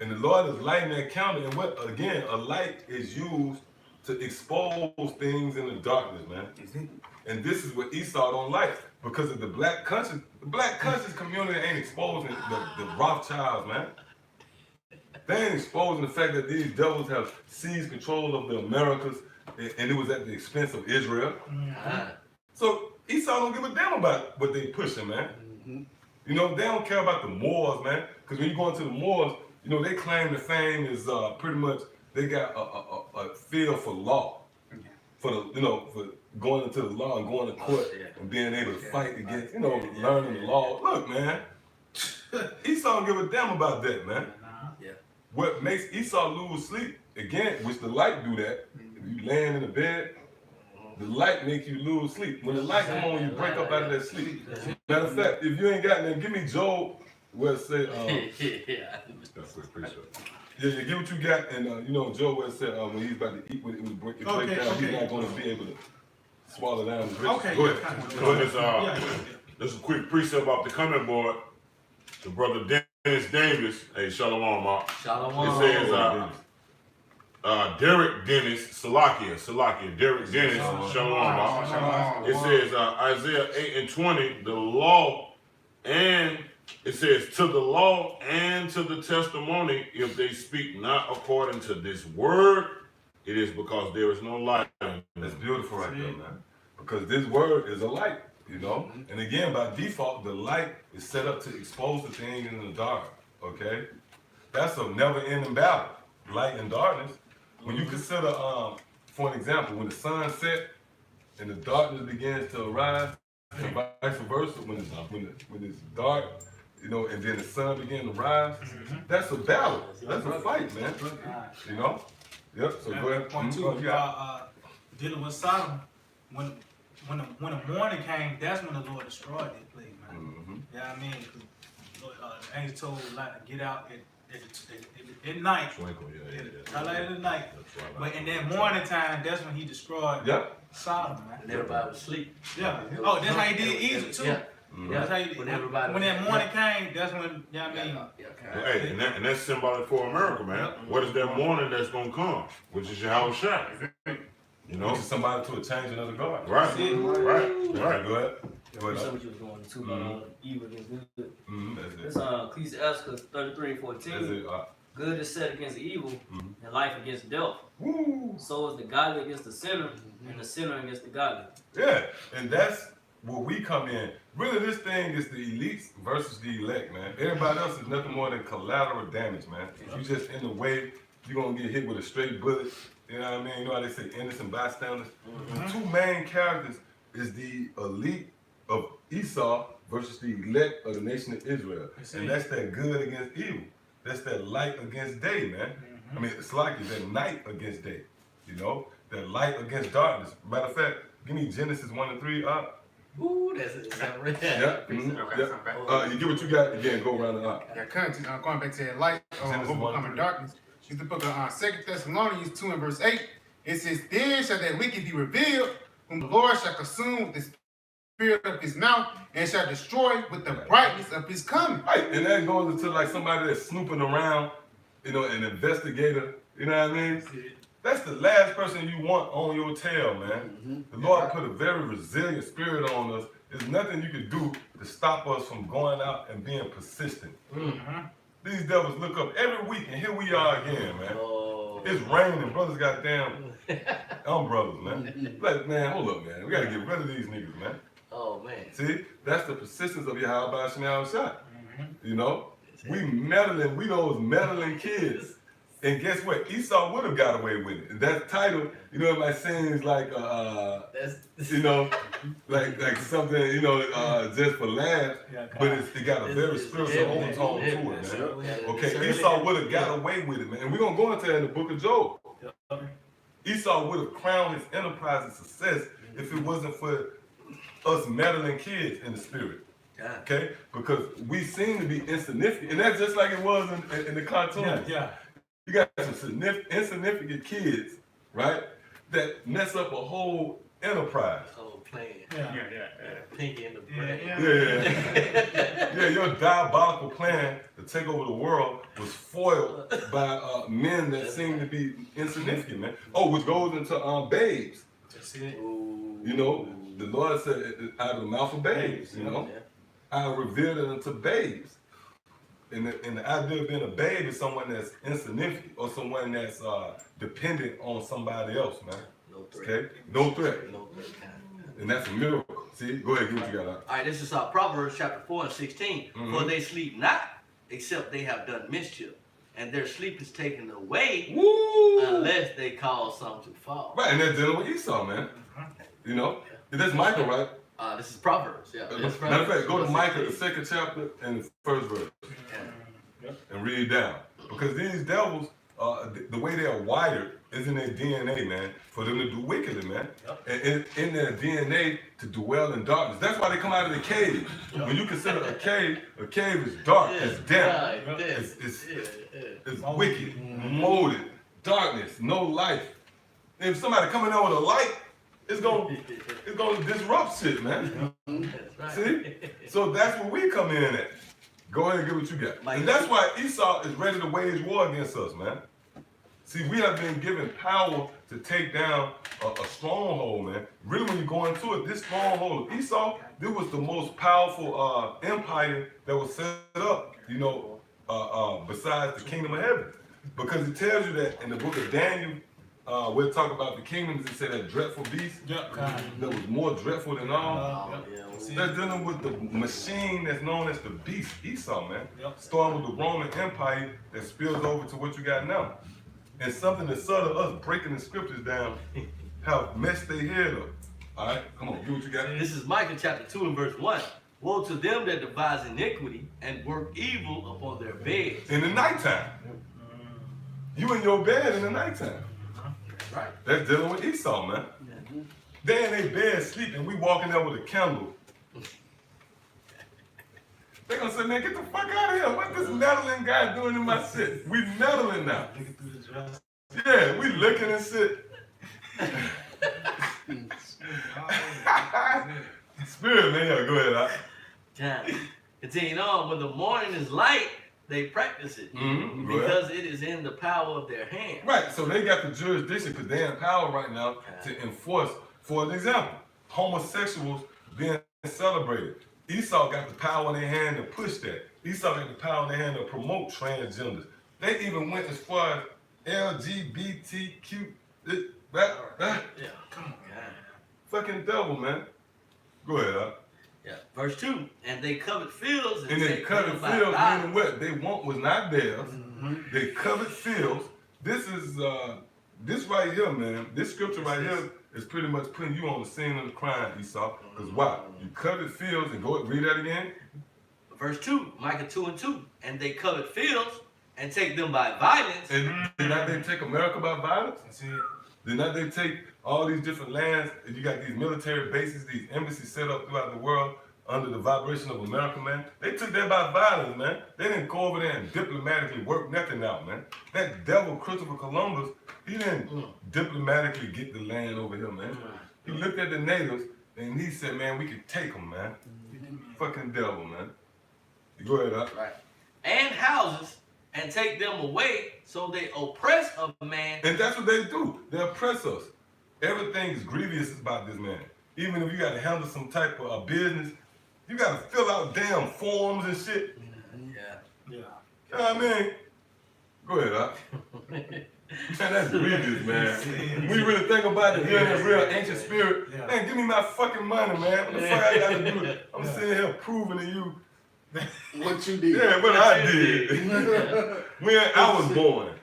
And the Lord is lighting that candle. And what, again, a light is used to expose things in the darkness, man. And this is what Esau don't like. Because of the black conscious community ain't exposing the Rothschilds, man. They ain't exposing the fact that these devils have seized control of the Americas, and it was at the expense of Israel. So Esau don't give a damn about what they pushing, man. You know, they don't care about the Moors, man. Because when you go into the Moors, you know, they claim the fame is pretty much, they got a feel for law. For the, you know, for going into the law and going to court and being able to fight against, you know, learning the law. Look, man, Esau don't give a damn about that, man. what makes Esau lose sleep, again, which the light do that, if you laying in the bed, the light makes you lose sleep. When the light come on, you break up out of that sleep. Matter of fact, if you ain't got nothing, give me Job where it say, yeah, give what you got, and you know, Job where it said when he's about to eat, when it break down, he's not going to be able to swallow down his riches. Okay. Go ahead. So this is a quick precept off the comment board. The brother Dennis Davis, hey, shalom, Mark. Shalom. It says, Derek Dennis, Salakia, Derek Dennis, shalom, Mark. It says, Isaiah 8:20, the law, and it says, to the law and to the testimony, if they speak not according to this word, it is because there is no light. That's beautiful right there, man. Because this word is a light, you know? And again, by default, the light is set up to expose the thing in the dark, okay? That's a never-ending battle, light and darkness. When you consider, for an example, when the sun sets and the darkness begins to arise, and vice versa, when it's dark, you know, and then the sun begins to rise, that's a battle. That's a fight, man. You know? Yep, so go ahead. Point two, dealing with Sodom, when the morning came, that's when the Lord destroyed that place, man. Yeah, I mean, the angel told Lot to get out at night, twilight of the night. But in that morning time, that's when he destroyed Sodom, man. And everybody was asleep. Yeah. Oh, that's how he did Egypt too. Yeah. That's how he, when that morning came, that's when, yeah, I mean. Hey, and that's symbolic for America, man. What is that morning that's gonna come? Which is Yahweh Shai. You know? Which is somebody to a change another God. Right. Right. Go ahead. Go ahead. What you was going to evil against good. That's It's Ecclesiastes 33:14. Good is set against evil, and life against death. So is the godly against the sinner, and the sinner against the godly. Yeah, and that's where we come in. Really, this thing is the elites versus the elect, man. Everybody else is nothing more than collateral damage, man. If you just in the way, you're gonna get hit with a straight bullet. You know what I mean? You know how they say innocent bystanders? The two main characters is the elite of Esau versus the elect of the nation of Israel. And that's that good against evil. That's that light against day, man. I mean, it's like that night against day. You know? That light against darkness. Matter of fact, give me Genesis 1 and 3 up. Ooh, that's it. Yeah. You get what you got, again, go around the up. Yeah, going back to that light, overcoming darkness. It's the book of 2 Thessalonians 2 and verse 8. It says, then shall that wicked be revealed, whom the Lord shall consume with the spirit of his mouth, and shall destroy with the brightness of his coming. Right, and that goes into like somebody that's snooping around, you know, an investigator, you know what I mean? That's the last person you want on your tail, man. The Lord put a very resilient spirit on us. There's nothing you can do to stop us from going out and being persistent. These devils look up every week, and here we are again, man. It's raining, brothers goddamn umbrellas, man. Like, man, hold up, man. We gotta get rid of these niggas, man. Oh, man. See, that's the persistence of Yahweh Shem Shai. You know? We meddling, we those meddling kids. And guess what? Esau would have got away with it. That title, you know, it might seem like, you know, like something, you know, just for laughs, but it got a very spiritual overtone to it, man. Okay, Esau would have got away with it, man. And we're going to go into that in the book of Job. Esau would have crowned his enterprise and success if it wasn't for us meddling kids in the spirit. Okay? Because we seem to be insignificant. And that's just like it was in the cartoon. You got some insignificant kids, right, that mess up a whole enterprise. Whole plan. Pinky in the brain. Yeah, your diabolical plan to take over the world was foiled by men that seem to be insignificant, man. Oh, which goes into babes. That's it. You know, the Lord said out of the mouth of babes, you know. I revealed it unto babes. And the idea of being a babe is someone that's insignificant or someone that's dependent on somebody else, man. No threat. Okay? No threat. No threat. And that's a miracle. See? Go ahead, get what you got out. All right, this is Proverbs chapter 4 and 16. For they sleep not, except they have done mischief, and their sleep is taken away unless they cause some to fall. Right, and they're dealing with Esau, man. You know? That's Micah, right? This is Proverbs, Matter of fact, go to Micah, the 2nd chapter and the 1st verse. And read down. Because these devils, the way they are wired is in their DNA, man, for them to do wickedly, man. And in their DNA to dwell in darkness. That's why they come out of the cave. When you consider a cave is dark, it's damp, it's wicked, molded, darkness, no life. If somebody coming out with a light, it's gonna disrupt shit, man. See? So that's where we come in at. Go ahead and get what you got. And that's why Esau is ready to wage war against us, man. See, we have been given power to take down a stronghold, man. Really, when you go into it, this stronghold of Esau, this was the most powerful empire that was set up, you know, besides the kingdom of heaven. Because it tells you that in the book of Daniel, we'll talk about the kingdoms. It said that dreadful beast that was more dreadful than all. They're dealing with the machine that's known as the beast, Esau, man. Starting with the Roman Empire that spills over to what you got now. And something that's subtle, us breaking the scriptures down, have messed their head up. All right, come on, do what you got. This is Micah chapter 2 and verse 1. Woe to them that devise iniquity and work evil upon their beds. In the nighttime. You in your bed in the nighttime. Right. That's dealing with Esau, man. They in their bed sleeping, we walking there with a candle. They gonna say, man, get the fuck out of here. What this meddling guy doing in my shit? We meddling now. Yeah, we looking and shit. Spirit, man, yeah, go ahead. Continuing on, when the morning is light, they practice it because it is in the power of their hand. Right, so they got the jurisdiction because they're in power right now to enforce. For an example, homosexuals being celebrated. Esau got the power in their hand to push that. Esau got the power in their hand to promote transgenders. They even went as far as LGBTQ. Yeah, come on, fucking devil, man. Go ahead, Yeah, verse 2. And they covered fields and they covered fields, meaning what they want was not theirs. They covered fields. This is this right here, man. This scripture right here is pretty much putting you on the scene of the crime, Esau. Because why? You covered fields, and go read that again. Verse 2, Micah 2 and 2. And they covered fields and take them by violence. And did not they take America by violence? Did not they take all these different lands? And you got these military bases, these embassies set up throughout the world under the vibration of America, man. They took that by violence, man. They didn't go over there and diplomatically work nothing out, man. That devil, Christopher Columbus, he didn't diplomatically get the land over here, man. He looked at the natives and he said, man, we could take them, man. Fucking devil, man. Go ahead, Right. And houses and take them away, so they oppress a man. And that's what they do. They oppress us. Everything is grievous about this man. Even if you got to handle some type of business, you got to fill out damn forms and shit. Yeah. You know what I mean? Go ahead, Man, that's grievous, man. When you really think about it, you're in a real ancient spirit. Man, give me my fucking money, man. What the fuck I gotta do? I'm sitting here proving to you what you did. Yeah, what I did. When I was born.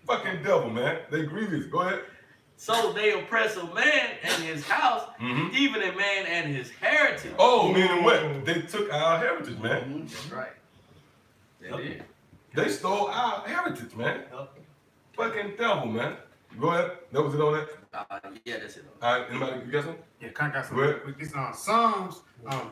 Fucking devil, man. They grievous. Go ahead. So they oppress a man and his house, even a man and his heritage. Oh, meaning what? They took our heritage, man. That's right. They did. They stole our heritage, man. Fucking devil, man. Go ahead. That was it on that? Yeah, that's it. All right, anybody, you got something? Yeah, I got something with this on Psalms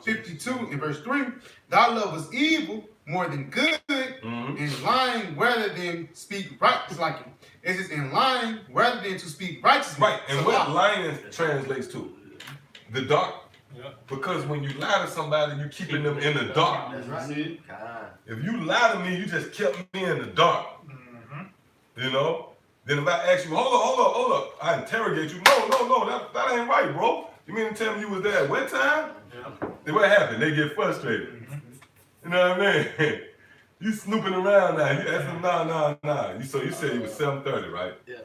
52 in verse 3. Thou lovest evil more than good, and lying rather than speak righteous like it. It is in lying rather than to speak righteously. Right, and what lying translates to? The dark. Because when you lie to somebody, you keeping them in the dark. That's right. If you lie to me, you just kept me in the dark. You know? Then if I ask you, hold up, I interrogate you. No, that ain't right, bro. You mean to tell me you was there at what time? Then what happened? They get frustrated. You know what I mean? You snooping around now. You ask them, nah. So you said you was 7:30, right? Yeah.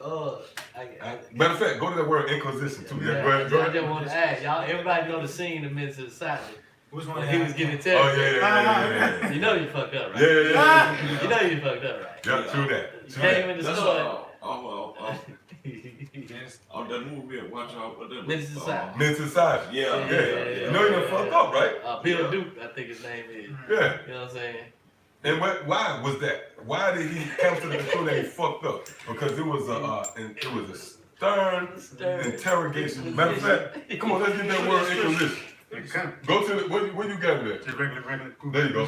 Matter of fact, go to that word inquisition too. Yeah, Go ahead. I just want to ask y'all. Everybody know the scene in Men's Society. Which one? He was getting Oh interrogated. yeah. You know you fucked up, right? Yeah. You know you fucked up, right? Yeah, true that. Came in the store. That movie, watch out for them. Men's Society. Men's Society. Yeah. You know you done fucked up, right? Bill Duke, I think his name is. Yeah. You know what I'm saying? And why was that? Why did he come to the conclusion that he fucked up? Because it was a stern interrogation. Matter of fact, come on, let's get that word inquisition. Go to the where you got it at? Regular. There you go.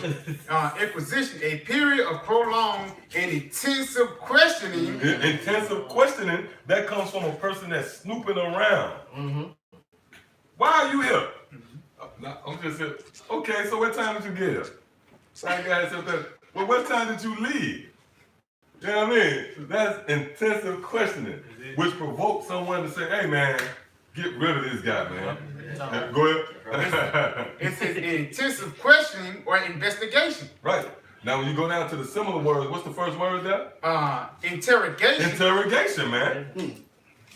Inquisition, a period of prolonged and intensive questioning. Intensive questioning that comes from a person that's snooping around. Mm-hmm. Why are you here? I'm just saying. Okay, so what time did you get here? Side guy said that. Well, what time did you leave? You know what I mean? That's intensive questioning, which provokes someone to say, "Hey, man, get rid of this guy, man." Go ahead. It says intensive questioning or investigation. Right. Now, when you go down to the similar words, what's the first word there? Interrogation. Interrogation, man.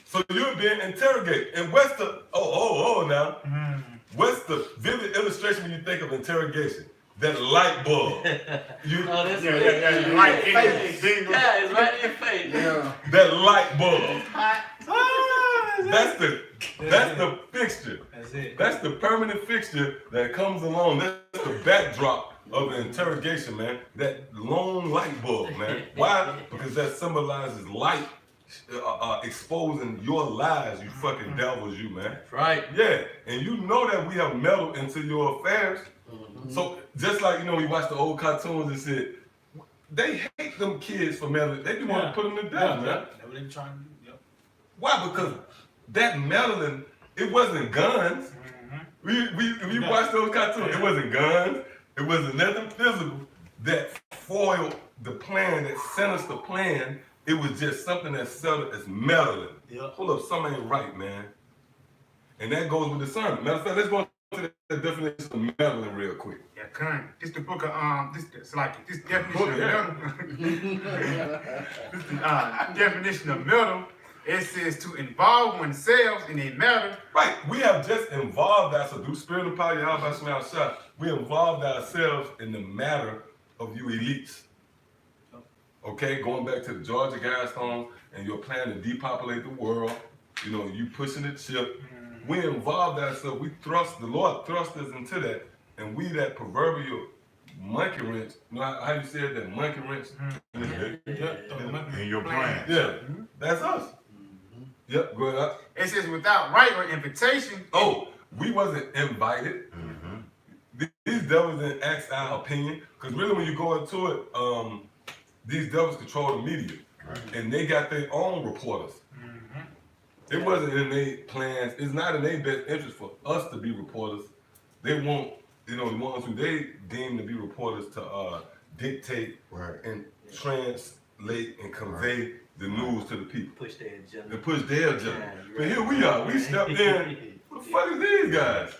So you're being interrogated. And what's the, now, what's the vivid illustration when you think of interrogation? That light bulb. That's Light in your face. Yeah, it's right in your face. Yeah. That light bulb. That's the fixture. That's it. That's the permanent fixture that comes along. That's the backdrop of an interrogation, man. That long light bulb, man. Why? Because that symbolizes light exposing your lies, you fucking devils, you, man. Right. Yeah, and you know that we have meddled into your affairs. So just like, we watch the old cartoons and said, they hate them kids for meddling. They just want to put them to death, man. That's what they trying to do. Yep. Why? Because that meddling, it wasn't guns. We watched those cartoons. It wasn't guns. It wasn't nothing physical that foiled the plan, that sinister plan. It was just something that's settled as meddling. Yep. Hold up, something ain't right, man. And that goes with discernment. Matter of fact, let's go to the definition of meddling real quick. Yeah, kind. This the book of this definition of meddle. Definition of meddle. It says to involve oneself in a matter. Right. We have just involved ourselves through spirit of power, Yahweh Shema Shah. We involved ourselves in the matter of you elites. Okay, going back to the Georgia Guidestones and your plan to depopulate the world, you pushing the chip. We involved ourselves, the Lord thrust us into that, and we that proverbial monkey wrench, how you said that, monkey wrench? In your plan. Yeah, that's us. Yep, go ahead. It says without right or invitation. Oh, we wasn't invited. These devils didn't ask our opinion, because really when you go into it, these devils control the media, and they got their own reporters. It wasn't in their plans. It's not in their best interest for us to be reporters. They want, the ones who they deem to be reporters to dictate and translate and convey the news to the people. Push their agenda. And push their agenda. But here we are. We stepped in. What the fuck is these guys?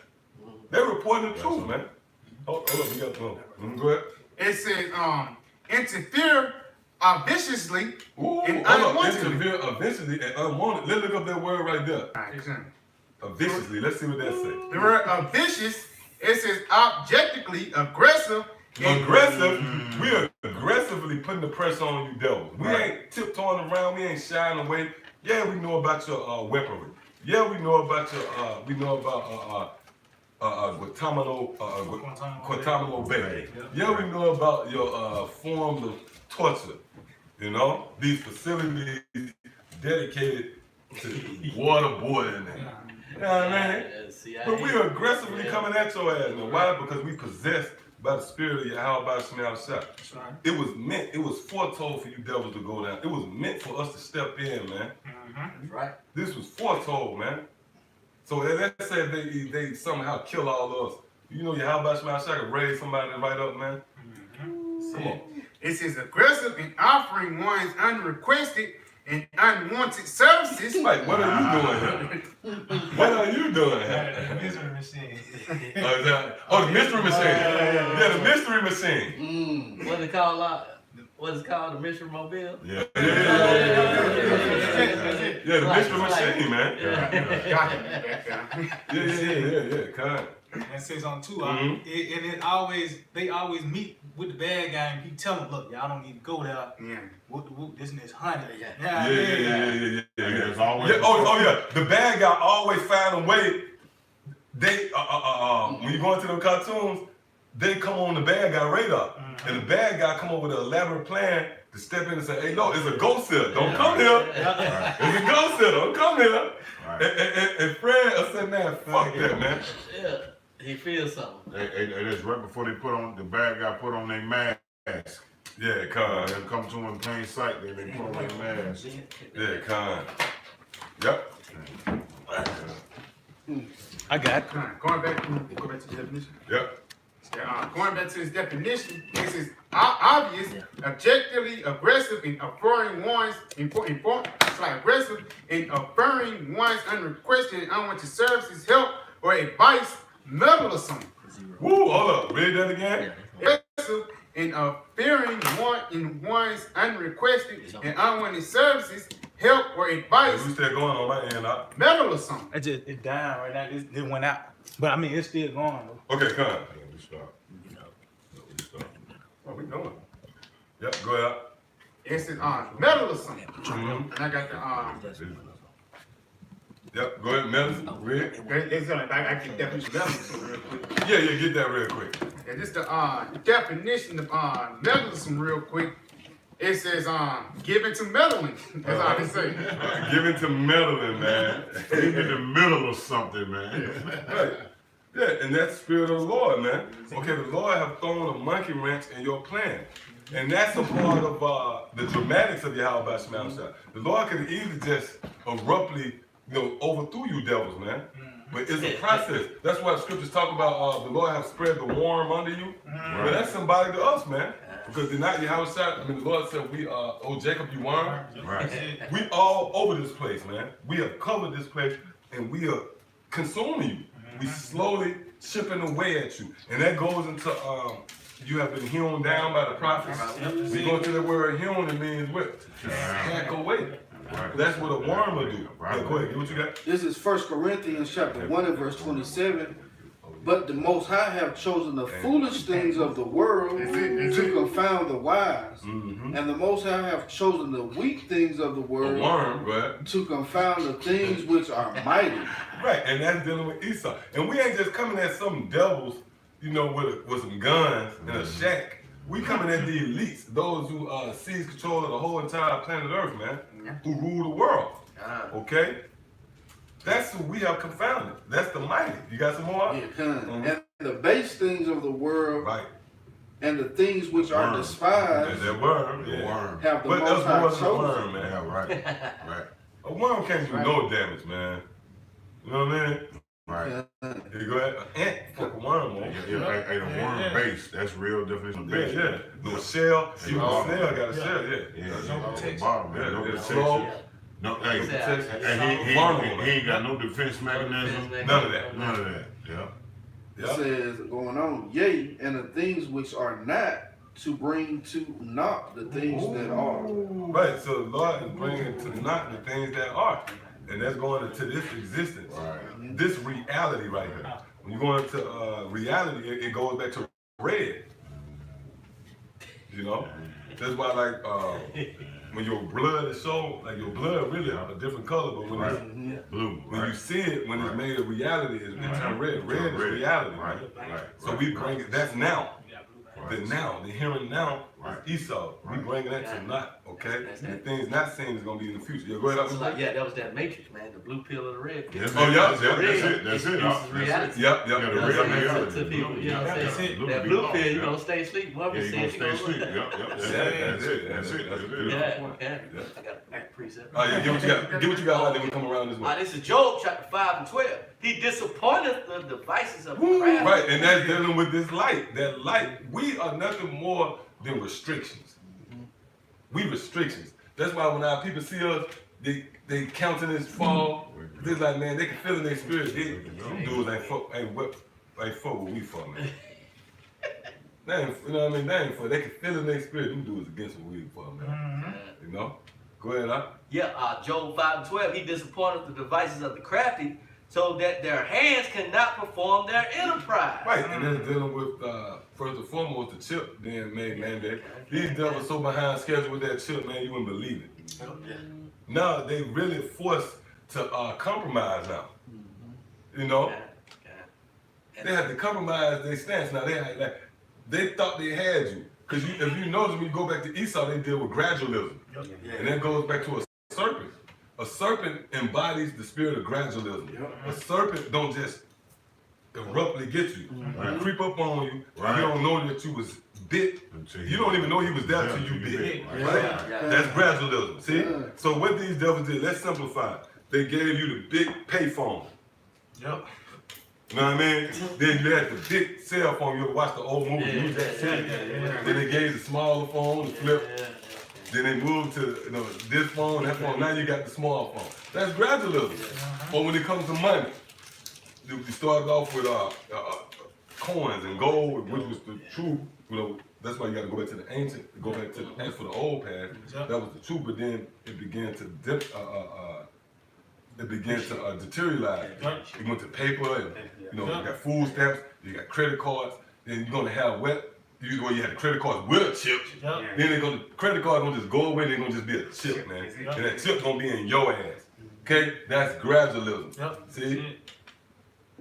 They're reporting the truth, man. Hold up, we got to go ahead. It says interfere viciously and unwanted. unwanted. Viciously and unwanted. Let's look up that word right there. Viciously. Let's see what that says. The word vicious, it says objectively aggressive. Aggressive. We are aggressively putting the pressure on you devils. We ain't tiptoeing around. We ain't shying away. Yeah, we know about your weaponry. Yeah, we know about your Guantanamo Bay. Yeah, we know about your forms of torture. These facilities dedicated to waterboarding. You know what I mean? But we are aggressively coming at your ass. Why? Because we possessed by the spirit of Yahweh Shema Shah. It was foretold for you devils to go down. It was meant for us to step in, man. That's right. This was foretold, man. So let's say they somehow kill all of us. Yahweh Shema Shah can raise somebody right up, man. Come on. It says aggressive in offering one's unrequested and unwanted services. Like, what are you doing here? What are you doing here? The mystery machine. The mystery machine. Yeah, the mystery machine. What is it called? What is it called? The mystery mobile? Yeah, the mystery machine, man. Yeah. Kind. And says on two, and they always meet with the bad guy and he tell them, look, y'all don't need to go there. Whoop, this and this honey. Yeah. It's always The bad guy always find a way. They when you go into them cartoons, they come on the bad guy radar. And the bad guy come up with an elaborate plan to step in and say, hey, no, it's a ghost here. Don't come here. It's a ghost here. Don't come here. And Fred said, man, fuck that, man. Yeah, he feels something. That's right before they put on, the bad guy put on their mask. Yeah, They con. come to him in plain sight, then they put on their mask. Yeah, con. Yep. I got it. Going back to the definition. Yep. Going back to this definition, this is obvious, objectively aggressive in affirming one's aggressive in affirming one's unrequested and unwanted services, help, or advice, meddlesome. Woo, hold up. Read that again. Aggressive in affirming one's unrequested and unwanted services, help, or advice, We still going on my end, up. meddlesome. It's down right now. It went out. But I mean, it's still going though. Okay, con. Yeah, we stop. What we doing? Yep, go ahead. It says meddlesome. Mm-hmm. And I got the Yep, go ahead, medicine. Read. it's I get definition of meddlesome real quick. Yeah, get that real quick. And this the definition of meddlesome real quick. It says given to meddling. That's all they say. Given to meddling, man. He's in the middle of something, man. Right. Yeah, and that's the spirit of the Lord, man. Okay, the Lord have thrown a monkey wrench in your plan. And that's a part of the dramatics of Yahweh Shema. The Lord could have easily just abruptly, overthrew you devils, man. But it's a process. That's why the scriptures talk about the Lord have spread the worm under you. But that's symbolic to us, man. Because they're not Yahweh Shema. The Lord said, oh Jacob, you worm. Right. We all over this place, man. We have covered this place and we are consuming you. We slowly chipping away at you. And that goes into you have been hewn down by the prophets. We go to the word hewn, it means whipped. Can't go away. That's what a worm will do. Yeah, go ahead, get what you got. This is 1 Corinthians chapter 1 and verse 27. But the Most High have chosen the foolish things of the world to confound the wise. And the Most High have chosen the weak things of the world to confound the things which are mighty. Right, and that's dealing with Esau. And we ain't just coming at some devils, with some guns in a shack. We coming at the elites, those who seize control of the whole entire planet Earth, man, who rule the world. Okay? That's who we have confounded. That's the mighty. You got some more? And the base things of the world, right, and the things which are despised, that worm, have the but Most High that's more than a chosen. worm, man. Yeah, right. Right. A worm can't do no damage, man. You know what I mean? Right. You go ahead, ant fuck a worm, man. Yeah, the worm base, that's real definition of base. Yeah. No shell. Even the snail got a shell, Yeah, bottom, man. No protection. No, hey, and he ain't got no defense mechanism. None of that. Yeah. It says, going on, yea, and the things which are not, to bring to naught the things that are. Right, so the Lord is bringing to naught the things that are. And that's going into this existence. Right. This reality right here. When you go into reality, it goes back to red. That's why, like, when your blood is shown, like your blood really a different color, but when it's blue, when you see it, when it's made a reality, it turns red. Red is reality, right? So we bring it. That's now. The now, the here and now, is Esau. We bringing that to naught, okay? And the things not seen is gonna be in the future. Go ahead. That was that Matrix, man. The blue pill or the red pill. That's it. That's it. Reality. Yep. Yeah, the real reality. To people, you know what I'm That's saying? it. That blue pill, you gonna stay asleep. Mother Yeah, you said gonna she stay asleep. Yep. That's it. Yeah. I got a precept. Oh yeah, get what you got. Get what you got. Then we come around this way. This is Job chapter 5 and 12. He disappointed the devices of the craft. Right, and that's dealing with this light. That light, we are nothing more than restrictions. We restrictions. That's why when our people see us, they countenance fall. They're like, man, they can feel in their spirit. Them dudes ain't fuck what we for, man. They ain't, you know what I mean? They ain't for. They can feel in their spirit. Them dudes against what we for, man. You know? Go ahead, huh? Yeah, Job 5 and 12. He disappointed the devices of the crafty, so that their hands cannot perform their enterprise. Right, and then dealing with, first and foremost, the chip being made mandate. These devils so behind schedule with that chip, man, you wouldn't believe it. Now, they really forced to compromise now. You know? They had to compromise their stance. Now they thought they had you. Because if you notice, when you go back to Esau, they deal with gradualism. And that goes back to a serpent. A serpent embodies the spirit of gradualism. A serpent don't just abruptly get you. Creep up on you. You don't know that you was bit. You don't even know he was there till you bit. Right? That's gradualism. See? So what these devils did, let's simplify. They gave you the big payphone. Yep. You know what I mean? Then you had the big cell phone. You ever watch the old movie? Then they gave the smaller phone, the flip. Then they moved to this phone, that phone. Now you got the small phone. That's gradualism. But when it comes to money, we started off with coins and gold, which was the true. That's why you got to go back to the ancient, to go back to the for the old path. That was the truth. But then it began to deteriorate. You went to paper, and you got food stamps, you got credit cards. Then you're gonna have you had the credit cards with a chip. Then the credit card gonna just go away. They're gonna just be a chip, man. And that chip gonna be in your ass. Okay, that's gradualism. See.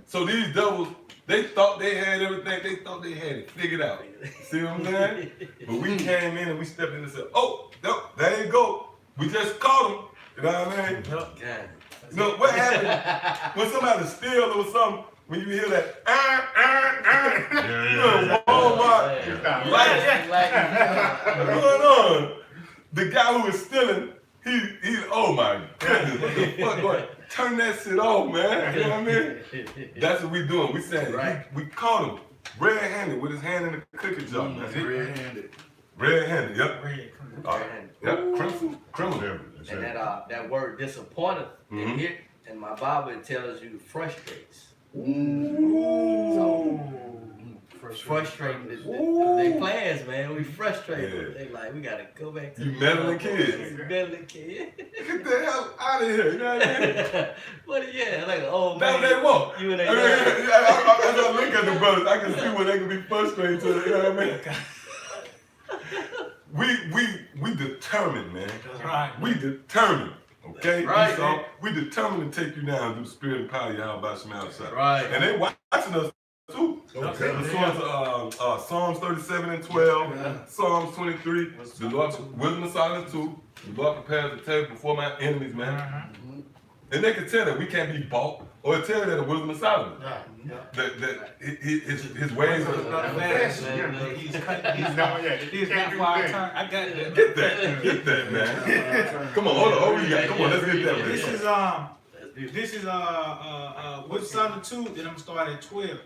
So these devils, they thought they had everything. They thought they had it figured out. See what I'm saying? But we came in and we stepped in and said, "Oh, no, there you go. We just caught them." You know what I mean? What happened when somebody steals or something? When you hear that, Walmart, what's going on? The guy who was stealing, he's oh my goodness, what the fuck going? Turn that shit off, man. You know what I mean? That's what we doing. We saying we caught him red-handed with his hand in the cookie jar. Red-handed. Red-handed, yep. Yep, criminal. And that word disappointed in here, in my Bible it tells you frustrates. So frustrating they plans, man. We frustrated. They like we gotta go back to you meddling kids. Meddling kid. Get the hell out of here. You know what I mean? What like old man. That's what they want. You and As I look at the brothers, I can see where they can be frustrated to. You know what I mean? We determined, man. That's right. We determined. Okay? Right. So we determined to take you down through the spirit and power of Yahweh Shema Shah. Right. And they watching us too. Okay. The source of Psalms 37 and 12, Psalms 23, the Lord, wisdom and silence too. The Lord prepares the table before my enemies, man. And they can tell that we can't be bought, or tell that the wisdom of Solomon. That his ways are He's not for our turn. I got that. Get that, man. Come on, hold on, what we got? Come on, let's get that. This is with Psalm 2, then I'm gonna start at 12.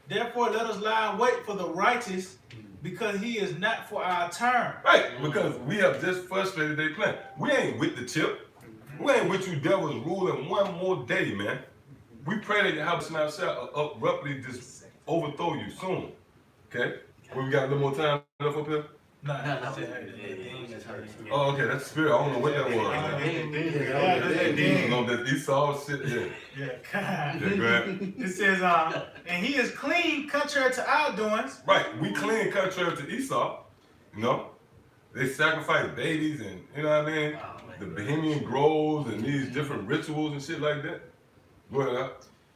Therefore, let us lie in wait for the righteous, because he is not for our turn. Right, because we have just frustrated their plan. We ain't with the chip. We ain't with you devils ruling one more day, man. We pray that Yahweh Shema shall abruptly just overthrow you soon. Okay? We got a little more time left up here? No. Oh, okay, that's spirit. I don't know what that was. That Esau shit, Yeah. Go ahead. It says, and he is clean contrary to our doings. Right, we clean contrary to Esau. You know? They sacrifice babies and, you know what I mean? The Bohemian groves and these different rituals and shit like that. Go ahead.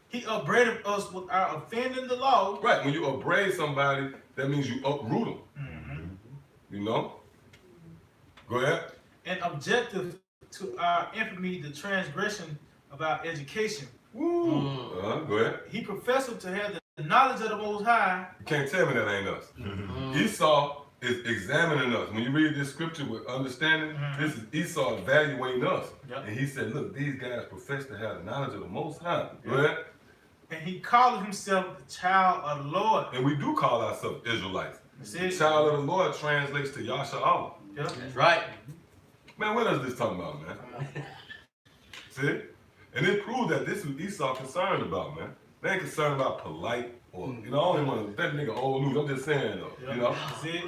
He upbraided us with our offending the law. Right, when you upbraid somebody, that means you uproot them. You know? Go ahead. And objective to our infamy, the transgression of our education. Woo. Go ahead. He professed to have the knowledge of the Most High. You can't tell me that ain't us. Esau is examining us. When you read this scripture with understanding, this is Esau evaluating us. And he said, look, these guys profess to have the knowledge of the Most High. Go ahead. And he called himself the child of the Lord. And we do call ourselves Israelites. The child of the Lord translates to Yasha Allah. That's right. Man, what is this talking about, man? See? And it proves that this is what Esau concerned about, man. They ain't concerned about polite or, I don't even want to, that nigga old news. I'm just saying, though, you know? See?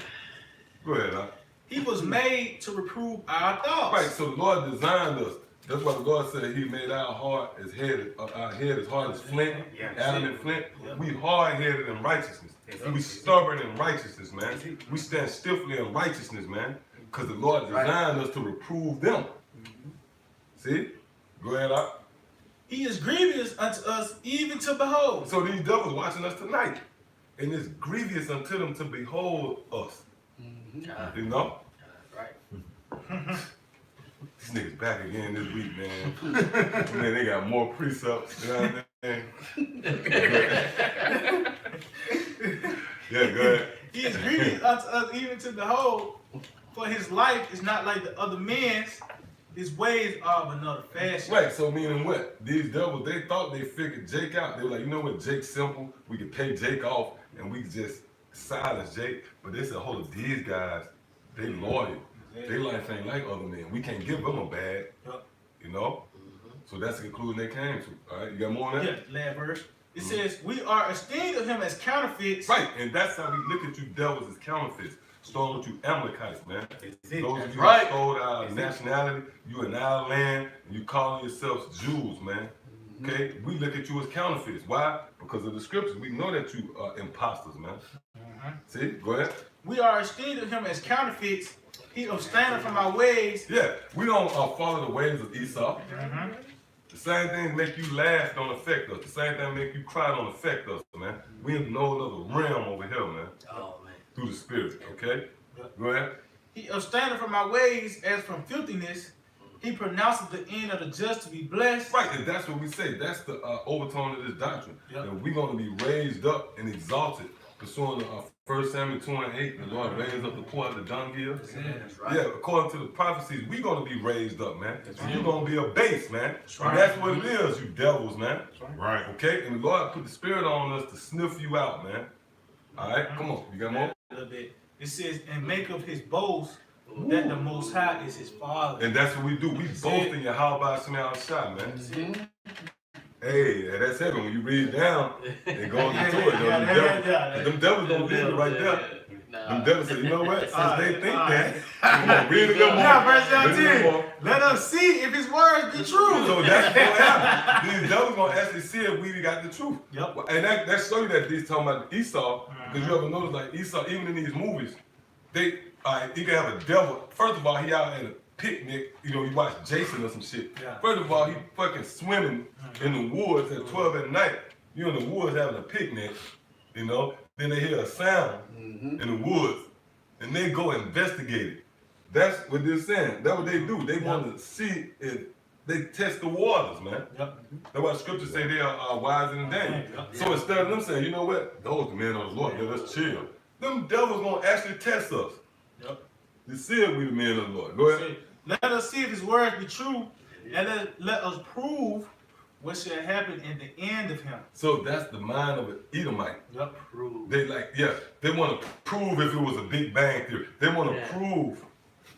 Go ahead, He was made to reprove our thoughts. Right, so the Lord designed us. That's why the Lord said he made our heart as our head as hard as flint, adamant flint. We hard-headed in righteousness. We stubborn in righteousness, man. We stand stiffly in righteousness, man. Because the Lord designed us to reprove them. See? Go ahead, He is grievous unto us even to behold. So these devils watching us tonight. And it's grievous unto them to behold us. You know? Right. These niggas back again this week, man. Man, they got more precepts. You know what I'm saying? Yeah, go ahead. He is grievous unto us even to behold, for his life is not like the other men's, his ways are of another fashion. Right, so meaning what? These devils, they thought they figured Jake out. They were like, you know what, Jake's simple. We could pay Jake off and we could just silence Jake. But they said, hold up, these guys, they loyal. Their life ain't like other men. We can't give them a bad, you know? So that's the conclusion they came to. All right, you got more on that? Yeah, last verse. It says, we are esteemed of him as counterfeits. Right, and that's how we look at you devils as counterfeits. Starting with you Amalekites, man. Those of you right. that stole our nationality, you in our land, and you calling yourselves Jews, man. Okay? We look at you as counterfeits. Why? Because of the scriptures. We know that you are imposters, man. See? Go ahead. We are esteemed of him as counterfeits. He abstaineth from our ways. Yeah, we don't follow the ways of Esau. The same thing make you laugh don't affect us. The same thing make you cry don't affect us, man. We in no other realm over here, man. Oh man. Through the spirit, okay? Go ahead. He abstaineth from our ways as from filthiness. He pronounceth the end of the just to be blessed. Right, and that's what we say. That's the overtone of this doctrine. That we're going to be raised up and exalted. Pursuing 1 Samuel 2:8, the Lord raised up the poor out of the dunghill. Right. Yeah, according to the prophecies, we're going to be raised up, man. You're going to be a base, man. Right. And that's what it is, you devils, man. Right. Okay? And the Lord put the spirit on us to sniff you out, man. All right? Come on. You got more? A little bit. It says, and make of his boast that the Most High is his Father. And that's what we do. We boast in your how by Shemel Shah, man. Hey, that's heavy. When you read it down, it goes into it. Them devils don't leave it right there. Them devils say, you know what? Since they think that, come on, read it a little more. Yeah, verse Read it a little 17. more. Let us see if his words be true. So that's what happen. These devils gonna actually see if we got the truth. Yep. And that show you that he's talking about Esau, because you ever notice like Esau, even in these movies, they you can have a devil. First of all, he out at a picnic, you know, you watch Jason or some shit. Yeah. First of all, he fucking swimming in the woods at 12 at night. You in the woods having a picnic, you know. Then they hear a sound in the woods, and they go investigate it. That's what they're saying. That's what they do. They want to see if they test the waters, man. Yep. That's why scriptures say they are wiser than Daniel. So instead of them saying, you know what, those the men of the Lord, let us chill. Them devils gonna actually test us. Yep. To see if we the men of the Lord. Go ahead. Let us see if his words be true, and let us prove what shall happen in the end of him. So that's the mind of an Edomite. Yep. Prove. They they want to prove if it was a Big Bang Theory. They want to prove.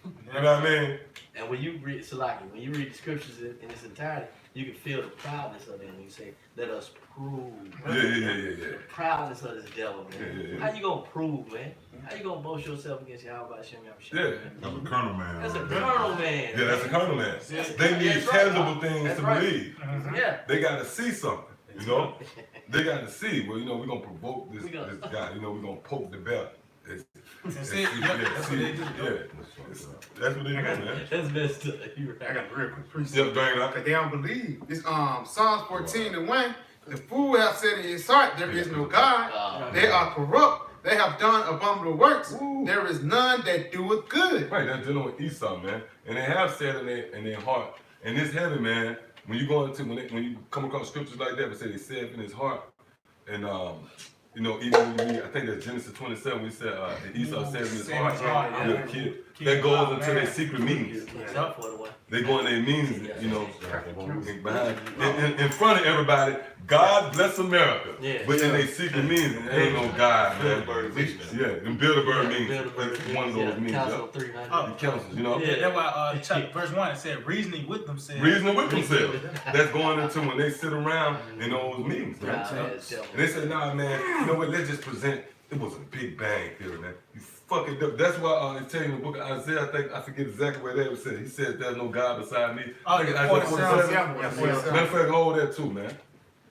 You know what I mean? And when you read Salaki, when you read the scriptures in its entirety, you can feel the proudness of them when you say, let us prove. Yeah. The proudness of this devil, man. Yeah. How you gonna prove, man? How you gonna boast yourself against Yahweh Hashem Yeah. That's a colonel man. That's a right there. colonel man. Yeah, that's a carnal man. Yeah. They need That's right. tangible things That's to right. believe. Yeah. They got to see something, you know? They got to see, well, you know, we're going to provoke this guy. You know, we're going to poke the belt. That's it. Yep. That's what they do. That's what they do, man. That's messed up. You're I right. got a real quick precept. Yep, bring it up. Because they don't believe. It's Psalms 14:1. The fool have said in his heart, there is no God. They are corrupt. They have done abominable works. There is none that doeth good. Right, that's dealing with Esau, man. And they have said in their heart, and it's heavy, man. When you go into when you come across scriptures like that, but say they said in his heart, and you know, even when you read, I think that's Genesis 27, we said Esau said in his heart, I'm gonna kill. That goes into their secret meetings. They go in their meetings, you know, behind, in front of everybody. God bless America. Yeah. But in their secret meetings, there ain't no God, man. Yeah, them Bilderberg meetings. One of those meetings. Council The 300. councils, you know. Yeah, that's why chapter verse 1 it said reasoning with themselves. Reasoning with themselves. That's going into when they sit around in those meetings, man. And they say, nah, man, you know what, let's just present, it was a Big Bang Theory, man. You fucking dumb. That's why it's telling you in the book of Isaiah, I forget exactly where that was said. He said, there's no God beside me. I think it's Isaiah 47. Matter of fact, hold that too, man.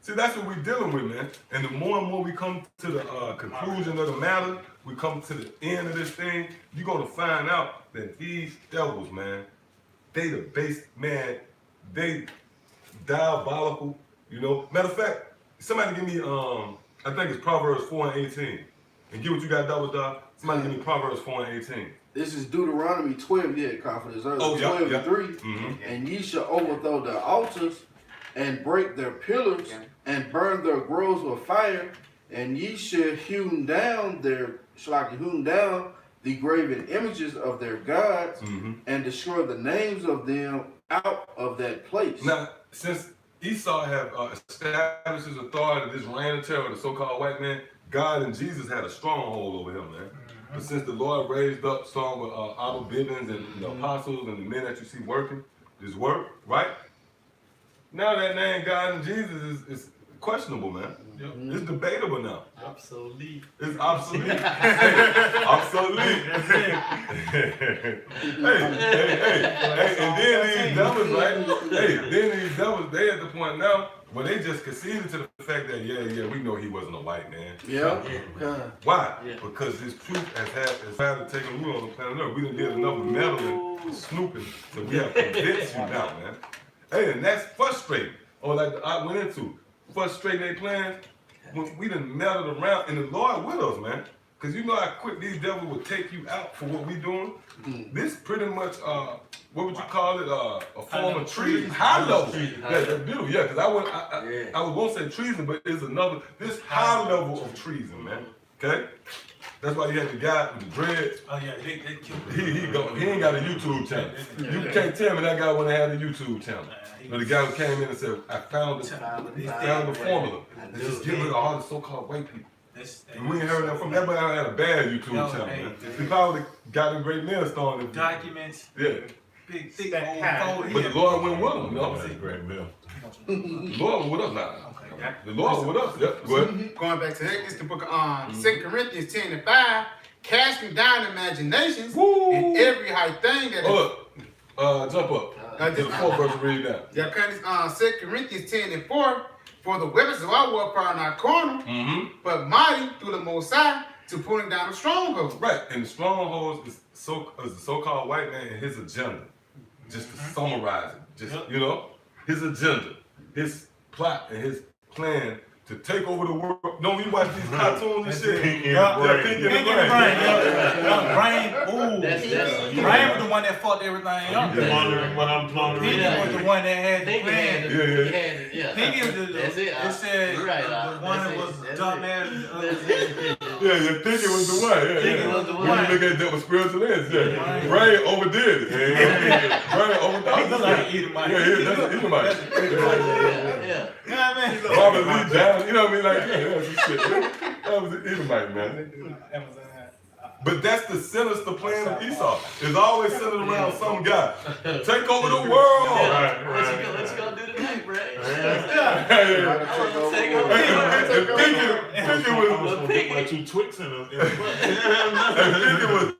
See, that's what we're dealing with, man. And the more and more we come to the conclusion of the matter, we come to the end of this thing, you're going to find out that these devils, man, they the base, man, they diabolical. You know, matter of fact, somebody give me I think it's Proverbs 4:18. And get what you got, double dog. Somebody give me Proverbs 4:18. This is Deuteronomy 12. Yeah, call for this earlier. Oh, yeah, 12 yeah. and 3. Mm-hmm. And ye shall overthrow their altars, and break their pillars, and burn their groves with fire, and ye shall hew down the graven images of their gods, and destroy the names of them out of that place. Now, since Esau have established his authority, this reign of terror, the so-called white man, God and Jesus had a stronghold over him, man. But since the Lord raised up strong with Otto Bibbins and the apostles and the men that you see working this work, right? Now that name God and Jesus is questionable, man. It's debatable now. Obsolete. It's obsolete. Obsolete. hey, and then these devils, right? Then these devils, they at the point now where they just conceded to the fact that, we know he wasn't a white man. Why? Because this truth has had to take a root on the planet Earth. We done did enough meddling, snooping, so we have convinced you now, man. Hey, and that's frustrating. Or like I went into, frustrating their plans. When we done meddled around, and the Lord with us, man. Because you know how quick these devils will take you out for what we doing? This pretty much, what would you call it? A form of treason. High level. Yeah, that's beautiful. Yeah, because I won't say treason, but it's this high level of treason, man. Okay? That's why you had the guy with the dreads. Oh yeah, they killed him. He ain't got a YouTube channel. You can't tell me that guy wouldn't have a YouTube channel. But the guy who came in and said, I found the formula. And just get rid of all the so-called white people. And we ain't heard that from that, but I had a bad YouTube channel, man. He probably got a great millstone. Documents. Yeah. Big, thick, old. But the Lord went with him, you know? That's a great meal. The Lord was with us now. The Lord was with us. Yep. Go ahead. Going back to that, it's the book of 2 Corinthians 10 and 5. Casting down imaginations and every high thing that is. Jump up. To the 4th verse, read down. Yeah, because 2 Corinthians 10 and 4. For the weapons of our warfare are not carnal, but mighty through the Most High to pulling down the strongholds. Right, and the strongholds is the so-called white man and his agenda. Just to summarize it, his agenda, his plot, and his plan to take over the world. Don't we watch these cartoons and shit? Pinky and Brain. Ooh. Brain was the one that fucked everything up. You're wondering what I'm plundering. Pinky was the one that had the plan. Pinky was it said the one that was dumbass and the other said. Pinky was the one. Pinky was the one. When you look at that with spiritual lens, Brain overdid it. Brain overdid it. He looked like an Edomite. That's an Edomite. You know what I mean? Robert Lee Down, you know what I mean? Like, that's some shit. That was an Edomite, man. But that's the sinister plan of Esau. It's always centered around some guy. Take over the world. What you gonna do tonight, bro? Pinky was 2 Twix in him. Pinky was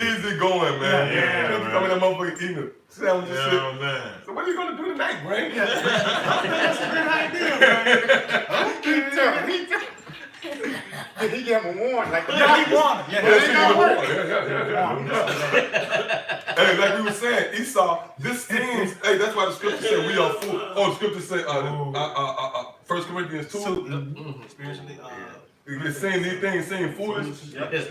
easy going, man. Yeah, coming that motherfucker eating sandwich and shit. Man. So what are you gonna do tonight, Brain? That's a good idea, He gave him a warning. Like, he won. Hey, like we were saying, Esau, this seems, that's why the scripture said we are fools. Oh, the scripture said, 1 Corinthians 2. Spiritually, It's saying these things seem foolish,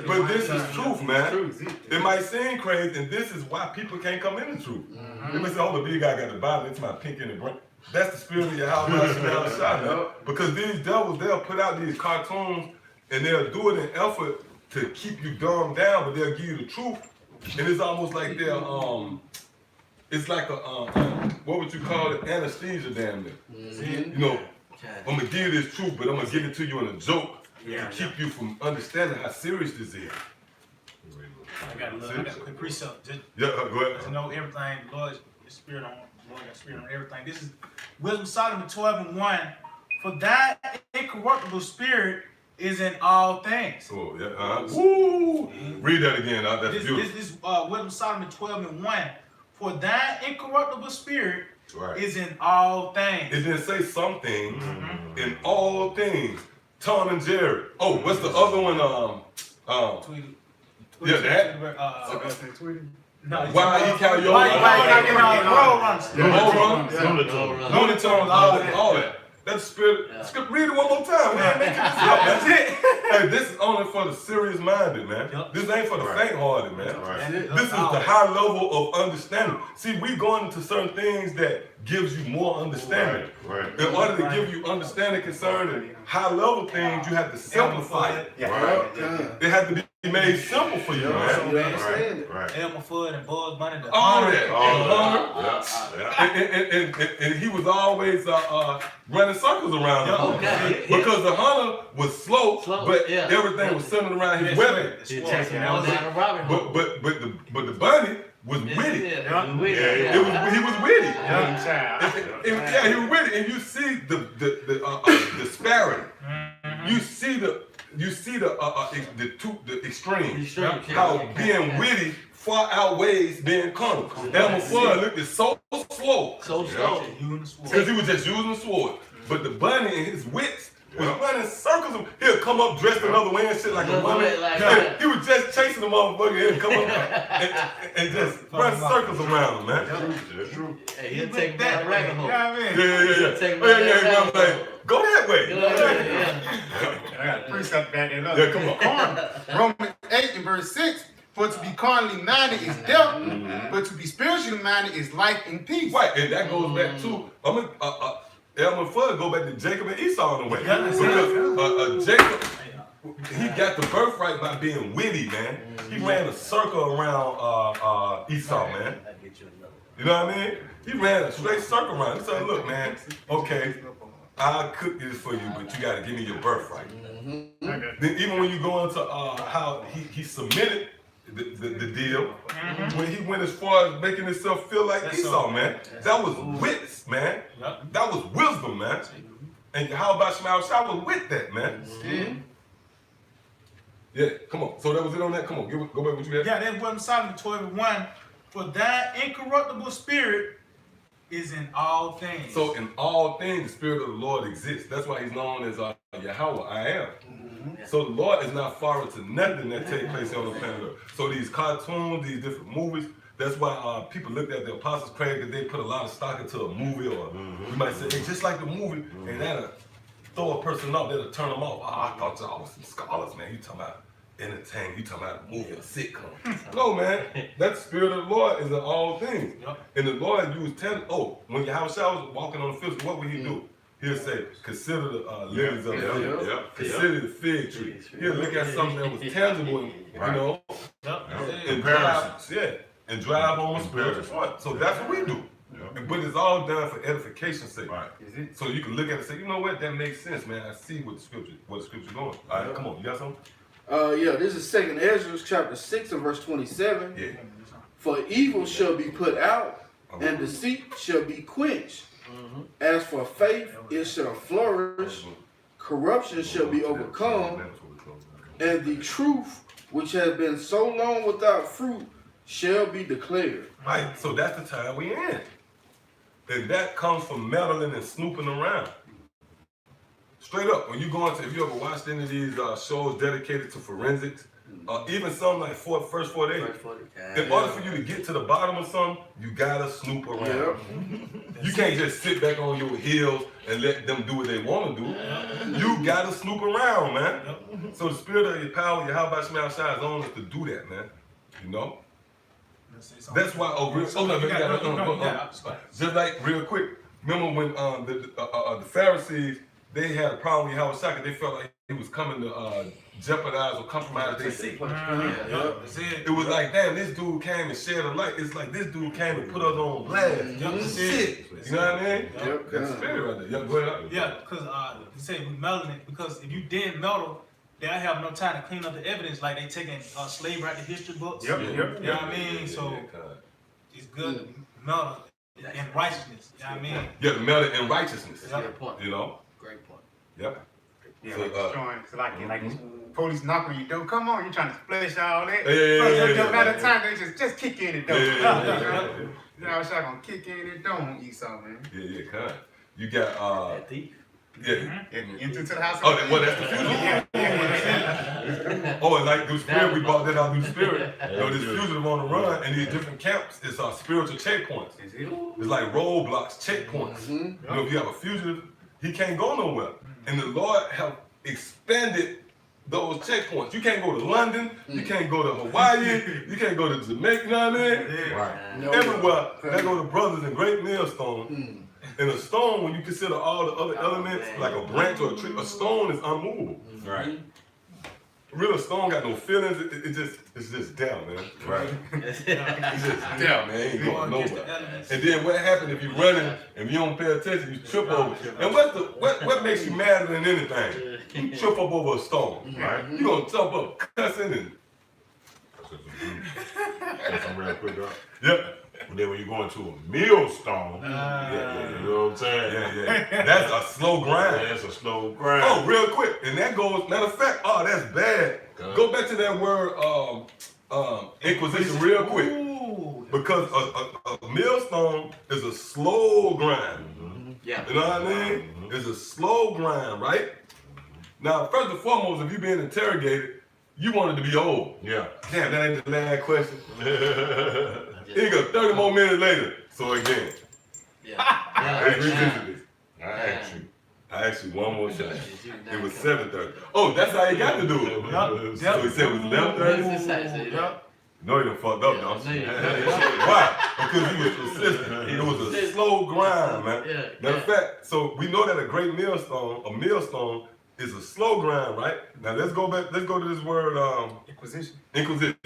but this is truth, man. It might seem crazy, and this is why people can't come into truth. They may say, oh, the big guy got the Bible, it's my pink in the brain. That's the spirit of your house, man. Because these devils, they'll put out these cartoons, and they'll do it in effort to keep you dumbed down, but they'll give you the truth. And it's almost like they're, it's like a, what would you call it, anesthesia damn near. You know, I'm gonna give you this truth, but I'm gonna give it to you in a joke to keep you from understanding how serious this is. I got a quick precept. Go ahead. To know everything, the Lord got spirit on everything. This is Wisdom Solomon 12 and 1. For that incorruptible spirit is in all things. Oh, yeah. Woo! Read that again. That's beautiful. This is Wisdom Solomon 12 and 1. For that incorruptible spirit is in all things. It didn't say some things. In all things. Tom and Jerry. Oh, what's the other one? Tweety. Yeah, that. Tweety. No, Why he carry your Why not getting all runs? Looney Tunes, all that. That's spirit. Script, read it one more time. Man, making this up. That's it. Hey, this is only for the serious minded, man. This ain't for the faint hearted, man. This is the high level of understanding. See, we going into certain things that gives you more understanding. In order to give you understanding concerning high level things, you have to simplify it. It has to be made simple for you, man. Elmer Fudd and Bugs Bunny. All that. And he was always running circles around him. Because the hunter was slow, but everything was centered around his weapon. But the bunny was witty. He was witty. He was witty, and you see the disparity. You see the extreme. How being witty far outweighs being carnal. Elmer Fudd looked so slow. Because he was just using the sword. But the bunny and his wits was running circles. He'll come up dressed another way and shit like a bunny. He was just chasing the motherfucker. He'll come up and just run circles around him, man. Hey, he'll take that rabbit hole. Go that way. I got a precept back there. Yeah, come on. Romans 8 and verse 6. For to be carnally minded is death, but to be spiritually minded is life and peace. Right, and that goes back to Elmer Fudd go back to Jacob and Esau in a way. Because Jacob, he got the birthright by being witty, man. He ran a circle around Esau, man. You know what I mean? He ran a straight circle around. He said, look, man, okay, I'll cook this for you, but you got to give me your birthright. Then even when you go into how he submitted the deal, when he went as far as making himself feel like Esau, man, that was wits, man. That was wisdom, man. And how about Shema was with that, man. Yeah, come on. So that was it on that? Come on, go back what you had. Yeah, that's what Solomon 12:1. For thine incorruptible spirit is in all things. So in all things, the spirit of the Lord exists. That's why he's known as Yahweh, I am. So the Lord is not foreign to nothing that takes place on the planet Earth. So these cartoons, these different movies, that's why people looked at the Apostles' Creed because they put a lot of stock into a movie, or you might say, hey, just like the movie, and that'll throw a person off, that'll turn them off. I thought y'all was some scholars, man. You talking about entertainment, you talking about a movie, a sitcom. No, man, that spirit of the Lord is in all things. And the Lord used when Yahweh was walking on the field, what would he do? He'll say, consider the lilies of the field. Consider the fig tree. He'll look at something that was tangible, you know, and drive home a spiritual point. So that's what we do. But it's all done for edification's sake. So you can look at it and say, you know what, that makes sense, man. I see what the scripture's going. All right, come on, you got something? This is 2nd Ezra chapter 6 and verse 27. For evil shall be put out, and deceit shall be quenched. As for faith, it shall flourish. Corruption shall be overcome, and the truth, which has been so long without fruit, shall be declared. Right, so that's the time we in. And that comes from meddling and snooping around. Straight up, when you go into, if you ever watched any of these shows dedicated to forensics, even something like First 48, in order for you to get to the bottom of something, you gotta snoop around. You can't just sit back on your heels and let them do what they want to do. You gotta snoop around, man. So the spirit of your power, your how about Shema is on us to do that, man. You know? That's why, just like real quick, remember when the Pharisees, they had a problem with Yahweh Shai, they felt like he was coming to jeopardize or compromise their seat. It was like, damn, this dude came and shared a light. It's like this dude came and put us on blast. Shit. You know what I mean? That's the spirit right there. Go ahead. Yeah, because you say we melding it, because if you didn't meddle, they'll have no time to clean up the evidence, like they taking slavery out the history books. You know what I mean? So it's good to meld in righteousness. You know what I mean? Yeah, to meld it in righteousness. You know? Great point. Yep. Yeah, so like police knock on your door. Come on, you trying to splash all that. No matter the time, they just kick in the door. I was gonna kick in the door on Esau, man. Yeah, kind. You got that thief. Yeah. Enter to the house. Oh, well, that's the fugitive. Oh, and like through spirit, we brought that out through spirit. You know, this fugitive on the run, and these different camps, it's our spiritual checkpoints. It's like roadblocks, checkpoints. You know, if you have a fugitive, he can't go nowhere. And the Lord have expanded those checkpoints. You can't go to London, you can't go to Hawaii, you can't go to Jamaica, you know what I mean? Right. Everywhere, they go to brothers in Great Millstone. And a stone, when you consider all the other elements, like a branch or a tree, a stone is unmovable. Right. Real stone got no feelings. It's just down, man. Right. It's just down, man. It ain't going nowhere. And then what happens if you running and you don't pay attention? You trip over. And what makes you madder than anything? You trip up over a stone, right? You gonna jump up cussing and. That's some real quick, huh? Yep. And then when you go into a millstone, you know what I'm saying? Yeah. That's a slow grind. Yeah, that's a slow grind. Oh, real quick. And that goes, matter of fact, oh, that's bad. Go back to that word inquisition real quick. Because a millstone is a slow grind. Yeah. You know what I mean? It's a slow grind, right? Now, first and foremost, if you're being interrogated, you want it to be old. Yeah. Damn, that ain't the last question. Here you go, 30 more minutes later. So again. Let's revisit this. I asked you one more shot. It was 7:30. Oh, that's how you got to do it. So he said it was 11:30? No, he done fucked up, don't you? Why? Because he was persistent. It was a slow grind, man. Matter of fact, so we know that a millstone is a slow grind, right? Now let's go to this word, Inquisition. inquisition.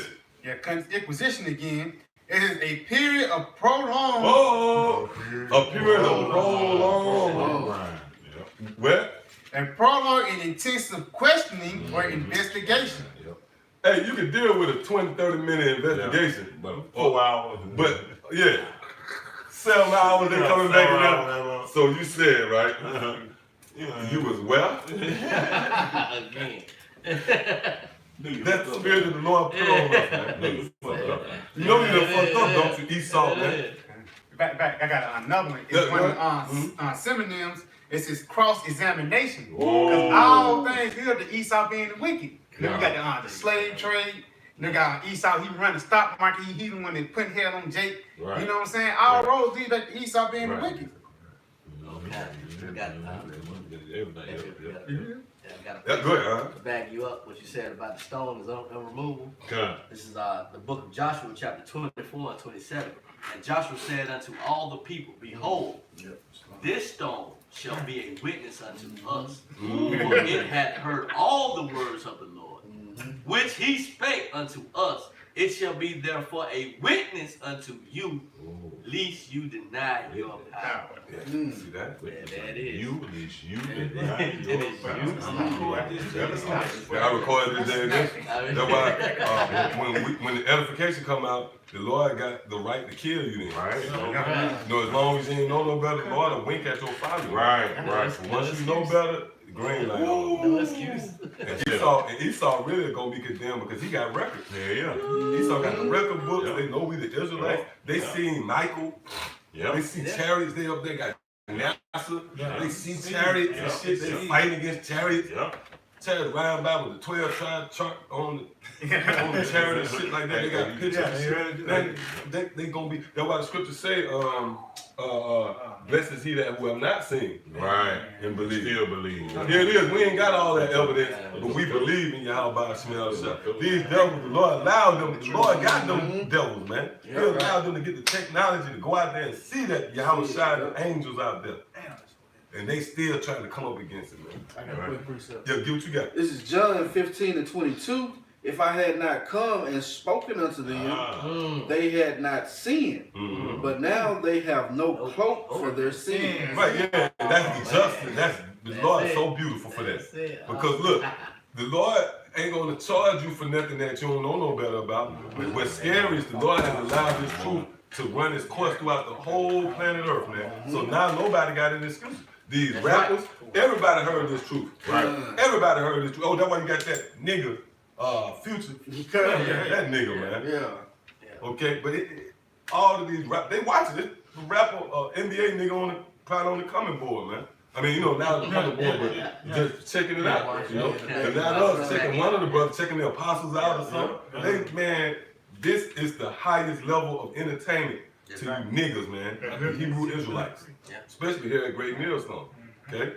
Yeah, inquisition again. It is a period of prolonged. A period of prolonged. What? And prolonged and intensive questioning or investigation. Hey, you can deal with a 20-30 minute investigation. But 4 hours. But, yeah. 7 hours, they coming back around. So you said, right? You was well? Again. That's the spirit of the Lord put on us, man. You know you done fucked up, don't you? Esau, man. Back, I got another one. It's one of the synonyms. It's his cross-examination. Because all things good to Esau being the wicked. Then we got the slave trade. Then got Esau, he run the stock market. He the one that put hell on Jake. Right. You know what I'm saying? All roads lead back to Esau being the wicked. That's good, huh? To back you up, what you said about the stone is unremovable. Okay. This is the book of Joshua, chapter 24 and 27. And Joshua said unto all the people, Behold, this stone shall be a witness unto us, for it hath heard all the words of the Lord, which he spake unto us. It shall be therefore a witness unto you, lest you deny your power. See that? That is. You, at least you deny your power. I recorded this day again. That's why when the edification come out, the Lord got the right to kill you then. Right. You know, as long as you ain't know no better, the Lord will wink at your father. Right. So once you know better, the green light on. No excuse. And Esau really gonna be condemned because he got records. Yeah. Esau got the record books. They know we the Israelites. They seen Michael. They see chariots. They up there got NASA. They see chariots and shit. They fighting against chariots. Chariot riding by with the 12 tribe chart on the chariot and shit like that. They got pictures and shit. They gonna be. That's why the scriptures say, blessed is he that who have not seen. Right. And believe. Still believe. Here it is. We ain't got all that evidence, but we believe in Yahweh Shemel Shah. These devils, the Lord allowed them. The Lord got them devils, man. He allowed them to get the technology to go out there and see that Yahweh Shah and the angels out there. And they still trying to come up against it, man. I got a quick precept. Yeah, get what you got. This is John 15 and 22. If I had not come and spoken unto them, they had not sinned. But now they have no cloak for their sin. Right, yeah. And that's the justice. The Lord is so beautiful for that. Because look, the Lord ain't going to charge you for nothing that you don't know no better about. But what's scary is the Lord has allowed this truth to run its course throughout the whole planet Earth, man. So now nobody got any excuse. These rappers, everybody heard this truth. Right. Everybody heard this truth. Oh, that's why you got that nigga, Future. That nigga, man. Yeah. Okay, but all of these rap, they watching it. The rapper, NBA nigga probably on the coming board, man. I mean, you know, now the other boy, but just checking it out, you know. And now us checking one of the brothers, checking the apostles out or something. Hey, man, this is the highest level of entertainment to you niggas, man. The Hebrew Israelites, especially here at Great Millstone. Okay,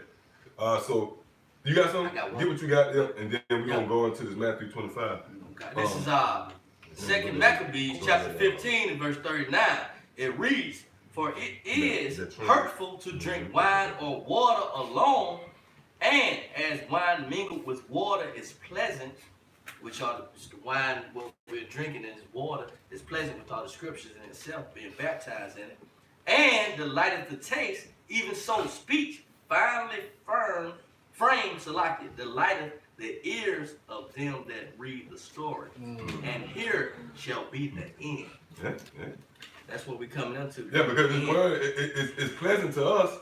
so you got something? Get what you got there, and then we're gonna go into this Matthew 25. Okay. This is 2 Maccabees chapter 15 and verse 39. It reads, "For it is hurtful to drink wine or water alone, and as wine mingled with water is pleasant," which are the wine what we're drinking and is water, is pleasant with all the scriptures in itself, being baptized in it, and delighteth the taste, even so speech, finally framed, Salaki, delighteth the ears of them that read the story. And here shall be the end. That's what we're coming into. Yeah, because this word it's pleasant to us.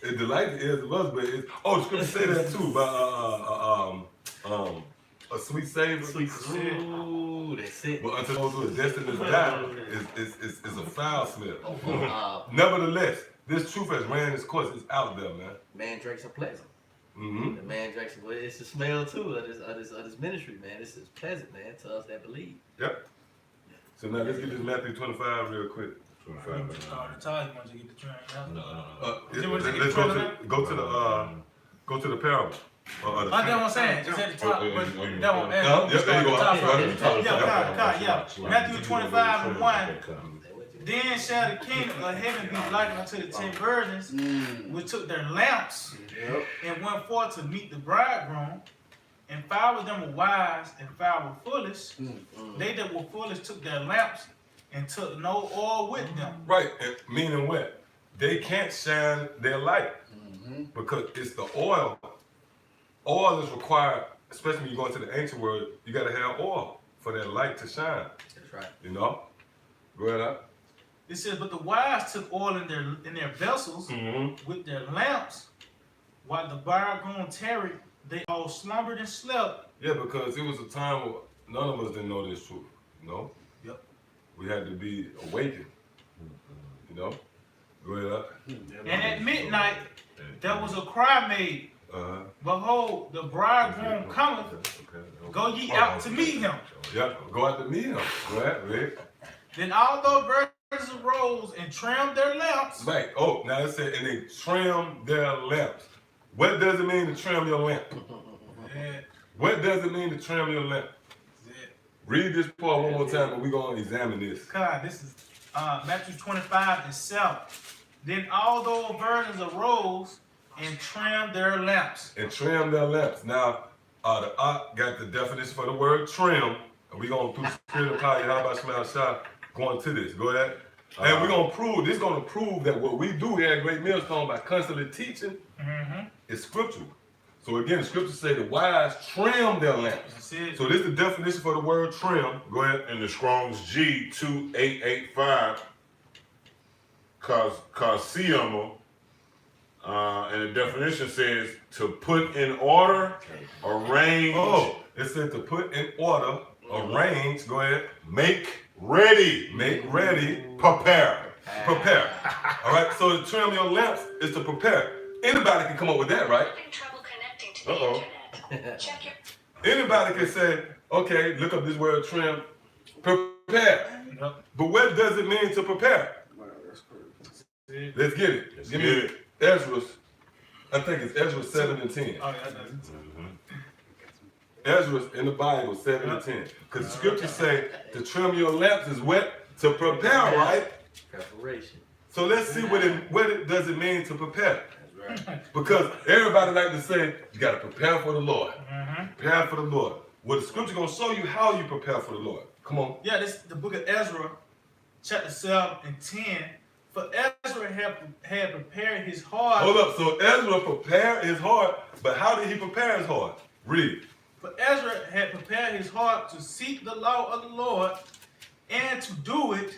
It delights the ears of us, but it's the scripture say that too about a sweet savor. Ooh, that's it. But unto those who are destined to die is a foul smell. Nevertheless, this truth has ran its course. It's out there, man. Man drinks are pleasant. The man drinks, well, it's the smell too of this ministry, man. This is pleasant, man, to us that believe. Yep. So now let's get this Matthew 25 real quick. 25. Let's go to the parable. That's what I'm saying. It's at the top. But that one, Matthew 25 and 1. Then shall the kingdom of heaven be likened unto the 10 virgins, which took their lamps and went forth to meet the bridegroom. And 5 of them were wise, and 5 were foolish. They that were foolish took their lamps and took no oil with them. Right, and meaning what? They can't shine their light because it's the oil. Oil is required, especially when you go into the ancient world. You got to have oil for that light to shine. That's right. You know. Go ahead up. It says, but the wise took oil in their vessels with their lamps, while the bridegroom tarried. They all slumbered and slept. Yeah, because it was a time where none of us didn't know this truth. You know. Yep. We had to be awakened. You know. Go ahead up. And at midnight there was a cry made. Behold, the bridegroom cometh. Go ye out to meet him. Yeah, go out to meet him. Go ahead, Rick. Then all those virgins arose and trimmed their lamps. Right. Oh, now it said, and they trimmed their lamps. What does it mean to trim your lamp? What does it mean to trim your lamp? Read this part one more time, and we're going to examine this. God, this is Matthew 25 and 7. Then all those virgins arose and trimmed their lamps. And trim their lamps. Now, the got the definition for the word trim, and we're going to, through the spirit of power, how about Shema Shah, going to this. Go ahead. And we're going to prove, this is going to prove that what we do here at Great Millstone by constantly teaching is scriptural. So again, the scriptures say the wise trim their lamps. So this is the definition for the word trim. Go ahead. In the Strong's G 2885, Kasiyama, and the definition says to put in order, arrange. Oh, it said to put in order, arrange. Go ahead. Make ready. Make ready. Prepare. Prepare. All right. So to trim your lamps is to prepare. Anybody can come up with that, right? Anybody can say, okay, look up this word trim. Prepare. But what does it mean to prepare? Let's get it. Give me Ezra's. I think it's Ezra 7 and 10. Ezra's in the Bible 7 and 10. Because the scriptures say to trim your lamps is what? To prepare, right? Preparation. So let's see what it does it mean to prepare. Because everybody like to say you got to prepare for the Lord. Prepare for the Lord. Well, the scripture gonna show you how you prepare for the Lord. Come on. Yeah, this is the book of Ezra, chapter 7 and 10. For Ezra had prepared his heart. Hold up. So Ezra prepared his heart, but how did he prepare his heart? Read. For Ezra had prepared his heart to seek the law of the Lord and to do it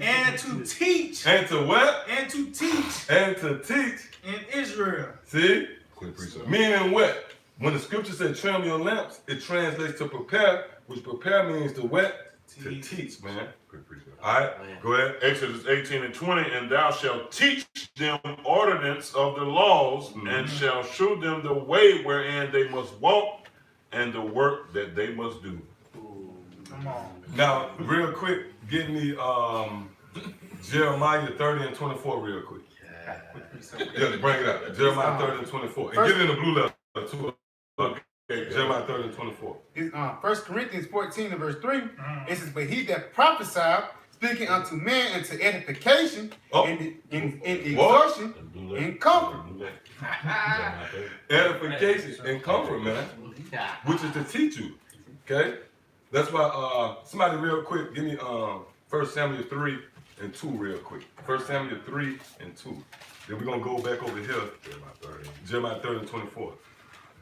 and to teach. And to what? And to teach. And to teach. In Israel. See? Meaning what? When the scripture said trim your lamps, it translates to prepare, which prepare means to wet, to teach, man. All right, go ahead. Exodus 18 and 20, and thou shalt teach them ordinance of the laws, and shall shew them the way wherein they must walk, and the work that they must do. Come on. Now, real quick, give me Jeremiah 30 and 24 real quick. Yeah, bring it up. Jeremiah 30 and 24. And get it in the blue letter too. Okay, Jeremiah 30 and 24. 1 Corinthians 14 and verse 3, it says, but he that prophesied, speaking unto men unto edification, and exhortation, and comfort. Edification and comfort, man. Which is to teach you. Okay? That's why, somebody real quick, give me 1 Samuel 3 and 2 real quick. 1 Samuel 3 and 2. Then we're going to go back over here. Jeremiah 30 and 24.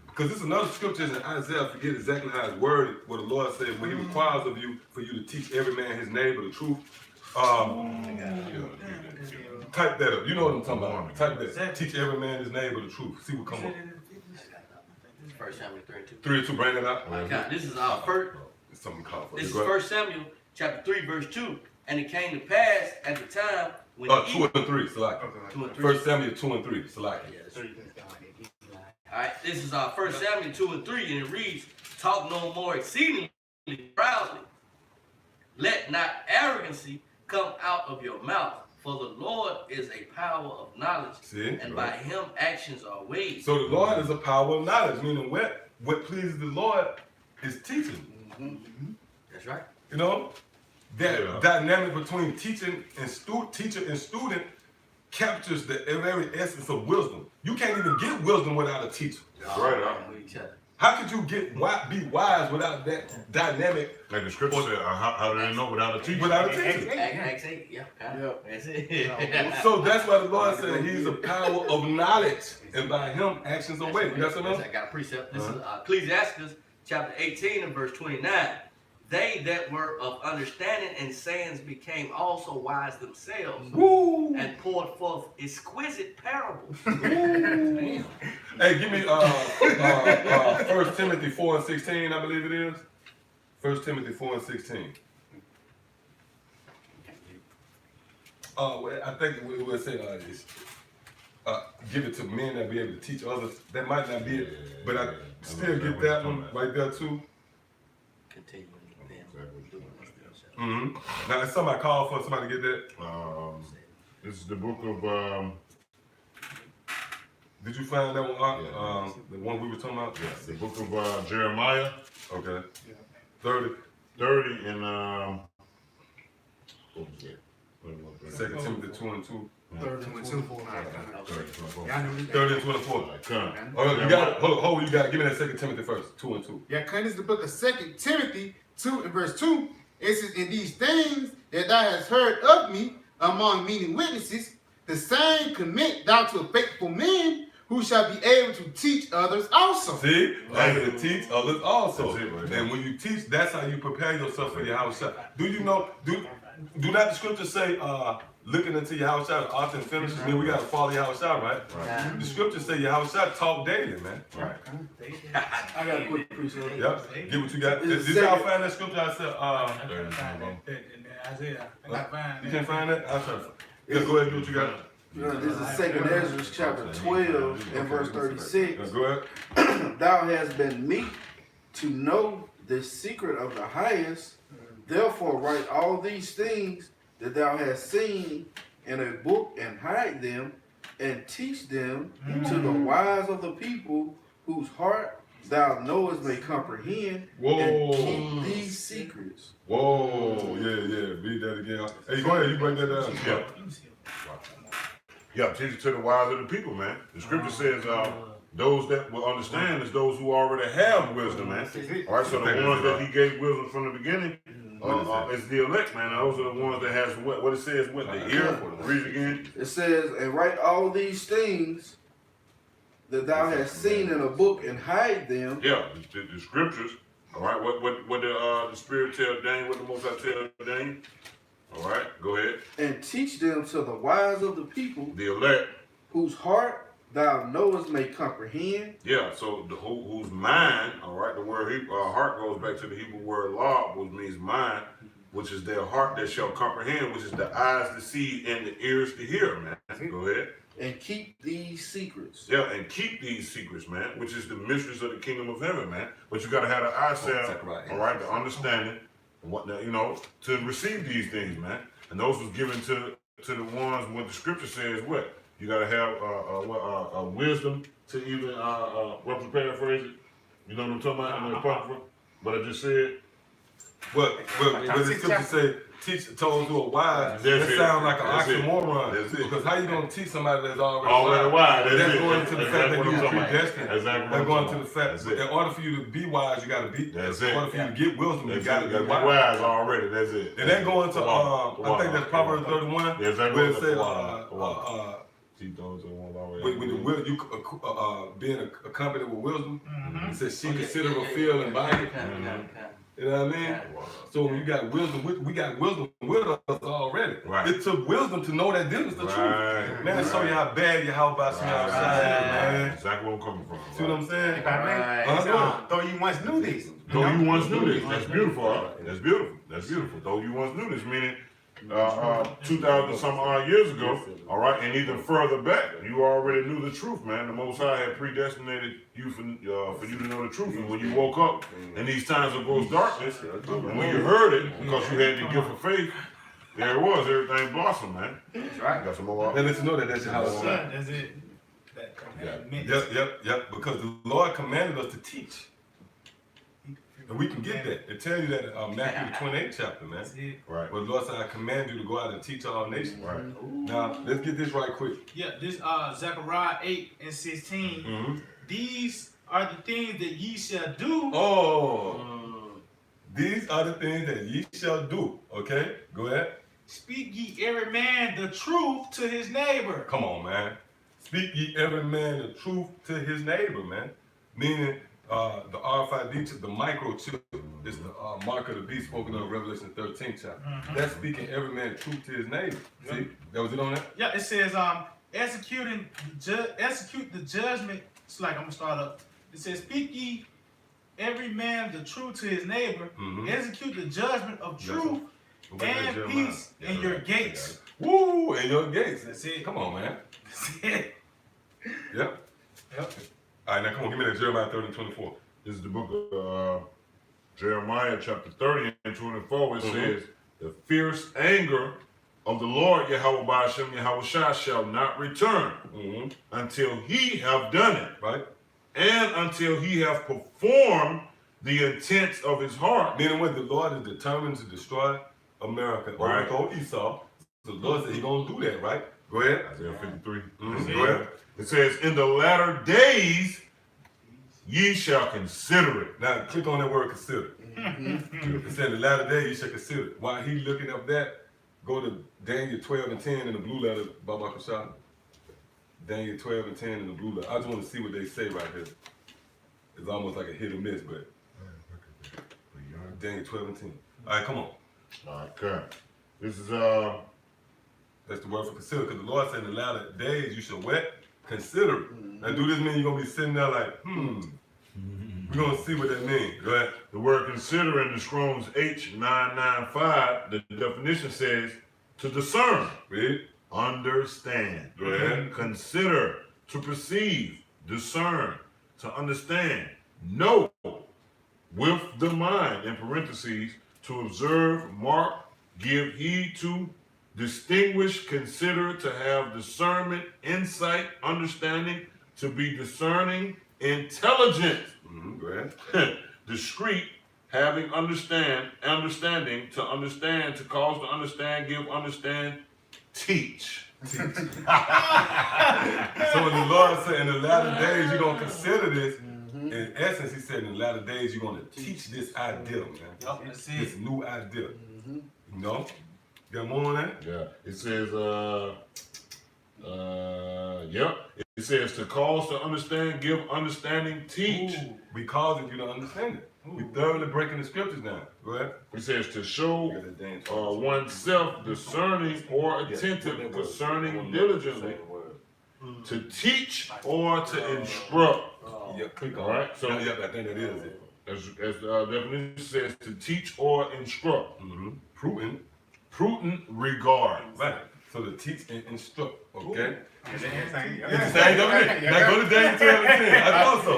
Because this is another scripture in Isaiah, I forget exactly how it's worded, where the Lord said, what he requires of you, for you to teach every man his neighbor the truth. Type that up. You know what I'm talking about. Type that. Teach every man his neighbor the truth. See what come up. 1 Samuel 3 and 2. 3 and 2, bring it up. God, this is our first. Something called for. This is 1 Samuel chapter 3, verse 2. And it came to pass at the time when 2 and 3, Salaki. 2 and 3. 1 Samuel 2 and 3, Salaki. Alright, this is our 1 Samuel 2 and 3, and it reads, talk no more exceedingly proudly. Let not arrogancy come out of your mouth, for the Lord is a power of knowledge, and by him actions are weighed. So the Lord is a power of knowledge, meaning what pleases the Lord is teaching. That's right. You know? That dynamic between teacher and student captures the very essence of wisdom. You can't even get wisdom without a teacher. That's right. How could you be wise without that dynamic? Like the scripture said, how do they know without a teacher? Without a teacher. Acts 8, yeah. That's it. So that's why the Lord said he's a power of knowledge, and by him actions are weighed. You got something else? I got a precept. This is Ecclesiastes chapter 18 and verse 29. They that were of understanding and sayings became also wise themselves, and poured forth exquisite parables. Hey, give me 1 Timothy 4 and 16, I believe it is. 1 Timothy 4 and 16. I think we would say give it to men that be able to teach others. That might not be it, but I still get that one right there too. Continue. Now, if somebody called for somebody to get that. This is the book of. Did you find that one? The one we were talking about? Yes, the book of Jeremiah. Okay. 30. 30 and what was that? 2 Timothy 2 and 2. 30 and 2. 30 and 24. Oh, you got it. Hold, you got it. Give me that 2 Timothy first. 2 and 2. Yeah, this is the book of 2 Timothy 2 and verse 2. It says, in these things that thou hast heard of me among many witnesses, the same commit thou to faithful men who shall be able to teach others also. See? Able to teach others also. That's it, right? And when you teach, that's how you prepare yourself for your house shop. Do you know, do not the scripture say, looking into your house shop, often finishes, then we got to follow your house shop, right? The scripture say your house shop talk daily, man. Right. I got a quick precept. Yep. Get what you got. Did y'all find that scripture? I said, Isaiah. I got find you can't find that? I'll try to. Yeah, go ahead and do what you got. This is 2 Ezra chapter 12 and verse 36. Go ahead. Thou hast been meet to know the secret of the highest. Therefore write all these things that thou hast seen in a book and hide them and teach them to the wise of the people whose heart thou knowest may comprehend and keep these secrets. Whoa, yeah. Read that again. Hey, go ahead. You break that down. Yeah. Yeah, teach it to the wise of the people, man. The scripture says those that will understand is those who already have wisdom, man. All right, so the ones that he gave wisdom from the beginning is the elect, man. Those are the ones that has what it says, what the ear. Read it again. It says, and write all these things that thou hast seen in a book and hide them. Yeah, the scriptures. All right, what the Spirit tell Daniel, what the Most High tell Daniel. All right, go ahead. And teach them to the wise of the people, the elect, whose heart thou knowest may comprehend. Yeah, so whose mind, all right, the word heart goes back to the Hebrew word law, which means mind. which is their heart that shall comprehend, which is the eyes to see and the ears to hear, man. Go ahead. And keep these secrets. Yeah, and keep these secrets, man, which is the mysteries of the kingdom of heaven, man. But you gotta have the eyesight, all right, the understanding, and whatnot, you know, to receive these things, man. And those was given to the ones what the scripture says. What you gotta have wisdom to even what to paraphrase it. You know what I'm talking about? In the apocrypha, what I just said. What the scripture say? Teach those who are wise. That sounds like an oxymoron. Because how you gonna teach somebody that's already wise? That's going to the fact that you're predestined. That's going to the fact that in order for you to be wise, you gotta be. That's in it. order for you to get wisdom, you gotta be wise already. That's it. And then going to I think that's Proverbs 31, where it says with the will you being accompanied with wisdom. It says she consider a field and body. You know what I mean? So when you got wisdom, we got wisdom with us already. Right. It took wisdom to know that this is the truth. Man, show you how bad your house about to outside, man. Exactly where I'm coming from. See what I'm saying? Though you once knew this. Though you once knew this. That's beautiful. That's beautiful. That's beautiful. Though you once knew this, meaning 2,000 some odd years ago, all right, and even further back, you already knew the truth, man. The Most High had predestinated you for you to know the truth. And when you woke up in these times of gross darkness, and when you heard it, because you had the gift of faith, there it was. Everything blossomed, man. That's right. Got some more. And let's know that that's your house. That's it. Yep. Because the Lord commanded us to teach. And we can get that. It tells you that in Matthew 28 chapter, man. Right. But the Lord said, I command you to go out and teach all nations. Right. Now, let's get this right quick. Yeah, this Zechariah 8:16. These are the things that ye shall do. These are the things that ye shall do. Okay? Go ahead. Speak ye every man the truth to his neighbor. Come on, man. Speak ye every man the truth to his neighbor, man. Meaning, the RFID chip, the microchip, is the mark of the beast spoken of in Revelation 13 chapter. That's speaking every man the truth to his neighbor. See, that was it on that? Yeah, it says execute the judgment. It's like I'm gonna start up. It says, speak ye every man the truth to his neighbor, execute the judgment of truth and peace in your gates. Woo, in your gates. That's it. Come on, man. That's it. Yep. All right, now come on, give me that Jeremiah 30:24. This is the book of Jeremiah chapter 30 and 24. It says, the fierce anger of the Lord Yahweh Ba'ashem Yahweh Shah shall not return until he have done it. Right. And until he have performed the intents of his heart. Meaning when the Lord is determined to destroy America, Right. overthrow Esau, the Lord said he's going to do that, right? Go ahead. Isaiah 53. Go ahead. It says, in the latter days, ye shall consider it. Now click on that word consider. It said the latter day you shall consider it. While he looking up that, go to Daniel 12 and 10 in the blue letter, Baba Kashab. Daniel 12 and 10 in the blue letter. I just want to see what they say right here. It's almost like a hit or miss, but Daniel 12 and 10. All right, come on. All right, okay. This is That's the word for consider, because the Lord said in the latter days you shall what? Consider it. Now do this mean you're going to be sitting there like, we're going to see what that means, right? the word consider in the Strong's H995. The definition says to discern, Read. understand, Go ahead. consider, to perceive, discern, to understand, know, with the mind, in parentheses, to observe, mark, give heed to, distinguish, consider, to have discernment, insight, understanding, to be discerning, intelligent, Go ahead. discreet, having understanding, to understand, to cause to understand, give, understand, teach. So when the Lord said in the latter days you're going to consider this, in essence he said in the latter days you're going to teach this idea, man. This new idea. You know? Got more on that? Yeah. It says, It says to cause to understand, give understanding, teach. We causing you to understand it. We thoroughly breaking the scriptures down. Go ahead. It says to show oneself discerning or attentive, concerning diligently, to teach or to instruct. Yeah, click on All right, so so I think that is it. as definition says, to teach or instruct. Prudent regard. Right. So to teach and instruct, okay? It's the same. It's the same definition. Now go to Daniel 12 and 10. I thought so.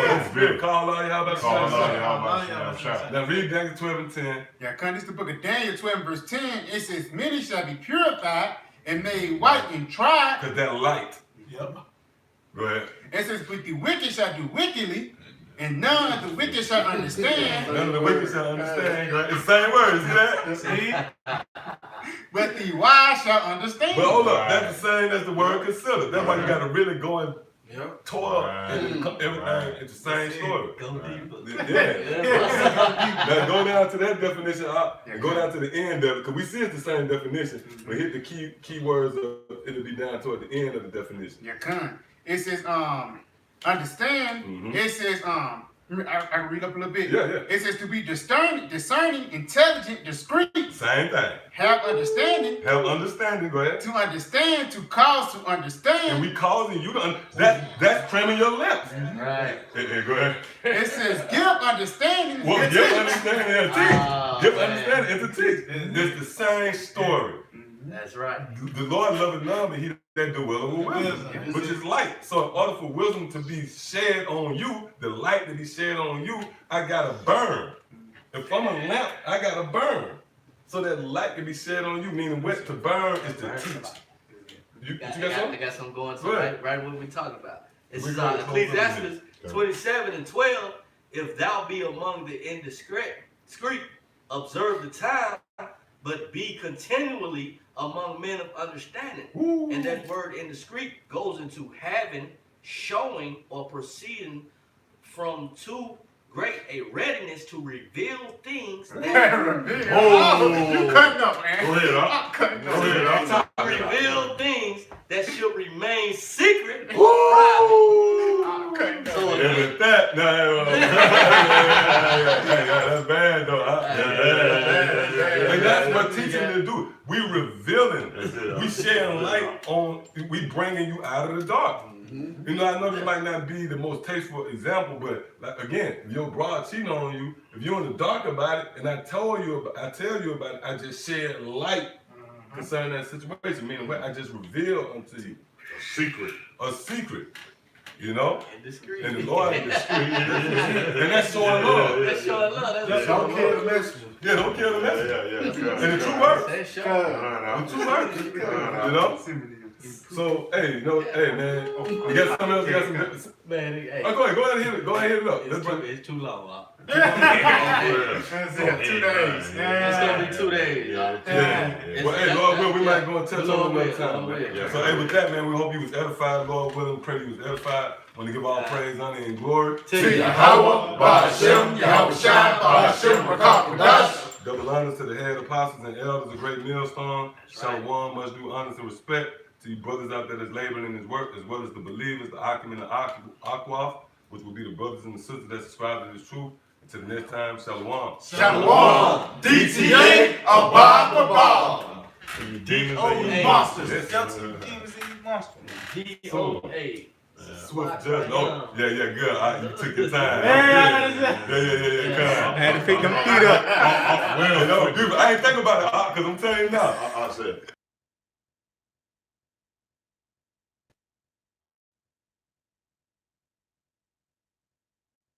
That's good. Call all y'all about Call the all y'all about Now read Daniel 12 and 10. Yeah, come this the book of Daniel 12 verse 10. It says, many shall be purified and made white and tried. Because that light. Yep. Go ahead. It says, but the wicked shall do wickedly, and none of the wicked shall understand. None of the wicked shall understand. Right? It's the same word, see that? See? But the wise shall understand. But hold up, that's the same as the word consider. That's why you got to really go and toil and everything. It's the same story. Go deeper. Yeah. Now go down to that definition and go down to the end of it, because we see it's the same definition, but hit the key words it'll be down toward the end of the definition. Yeah, come. It says, understand. It says, I read up a little bit. Yeah, yeah. It says to be discerning, intelligent, discreet. Same thing. Have understanding. Have understanding, go ahead. To understand, to cause to understand. And we causing you to that's trimming your lips. Right. Hey, go ahead. It says give understanding. Well, and give teach. understanding and teach. Give understanding and to teach. It's the same story. That's right. The Lord loveth none, but he that dwelleth with wisdom, which is light. So in order for wisdom to be shed on you, the light that he shed on you, I gotta burn. If I'm a lamp, I gotta burn. So that light can be shed on you, meaning what to burn is to teach. You got something? I got something going to Go ahead. right what we're talking about. This We're is going to Ecclesiastes 27 and 12. If thou be among the indiscreet, observe the time, but be continually among men of understanding. Ooh. And that word indiscreet goes into having, showing, or proceeding from too great a readiness to reveal things that You cutting up, man. Go ahead, Doc. Go ahead, Doc. reveal things that should remain secret and private. Cutting up. So And with that, that's bad though. And that's what teaching to do. We revealing. We shedding light on. We bringing you out of the dark. You know, I know this might not be the most tasteful example, but like, again, if your broad cheating on you, if you're in the dark about it, and I tell you about it, I just shed light concerning that situation. Meaning, what I just revealed unto you a secret. You know, indiscreet. and the Lord is discreet, and that's showing love. That's showing love. That's Don't kill the messenger. Yeah, don't kill the messenger. And the true work. That's showing. The true work. You know. So, hey, hey, man, you got something else? You got some? Man, hey, Oh, go ahead and hit it. Go ahead and hit it up. it's too long, Doc. That's it, 2 days. It's gonna be 2 days, Doc. Yeah. Well, hey, Lord will, we might go and touch on another time, Lord man. will. So, hey, with that, man, we hope you was edified. Lord willing, pray you was edified. Want to give all praise, honor, and glory To Yahweh, Ba'ashem, Yahweh Shai, Ba'ashem, Rakakadash. Double honors to the head apostles and elders, a great millstone. Shalom, much due honors and respect to you brothers out there that's laboring in his work, as well as the believers, the Akim and the Akwaf, which will be the brothers and the sisters that subscribe to this truth. Until the next time, Shalom. Shalom, DTA, Abba, Abba. Demons D.O.A. Monsters. Yes, Demons and monsters. D.O.A. Swift judge. Oh, yeah, good. You took your time. Yeah, Yeah. I had to pick them feet up. Well, I ain't think about it, because I'm telling you now. I said.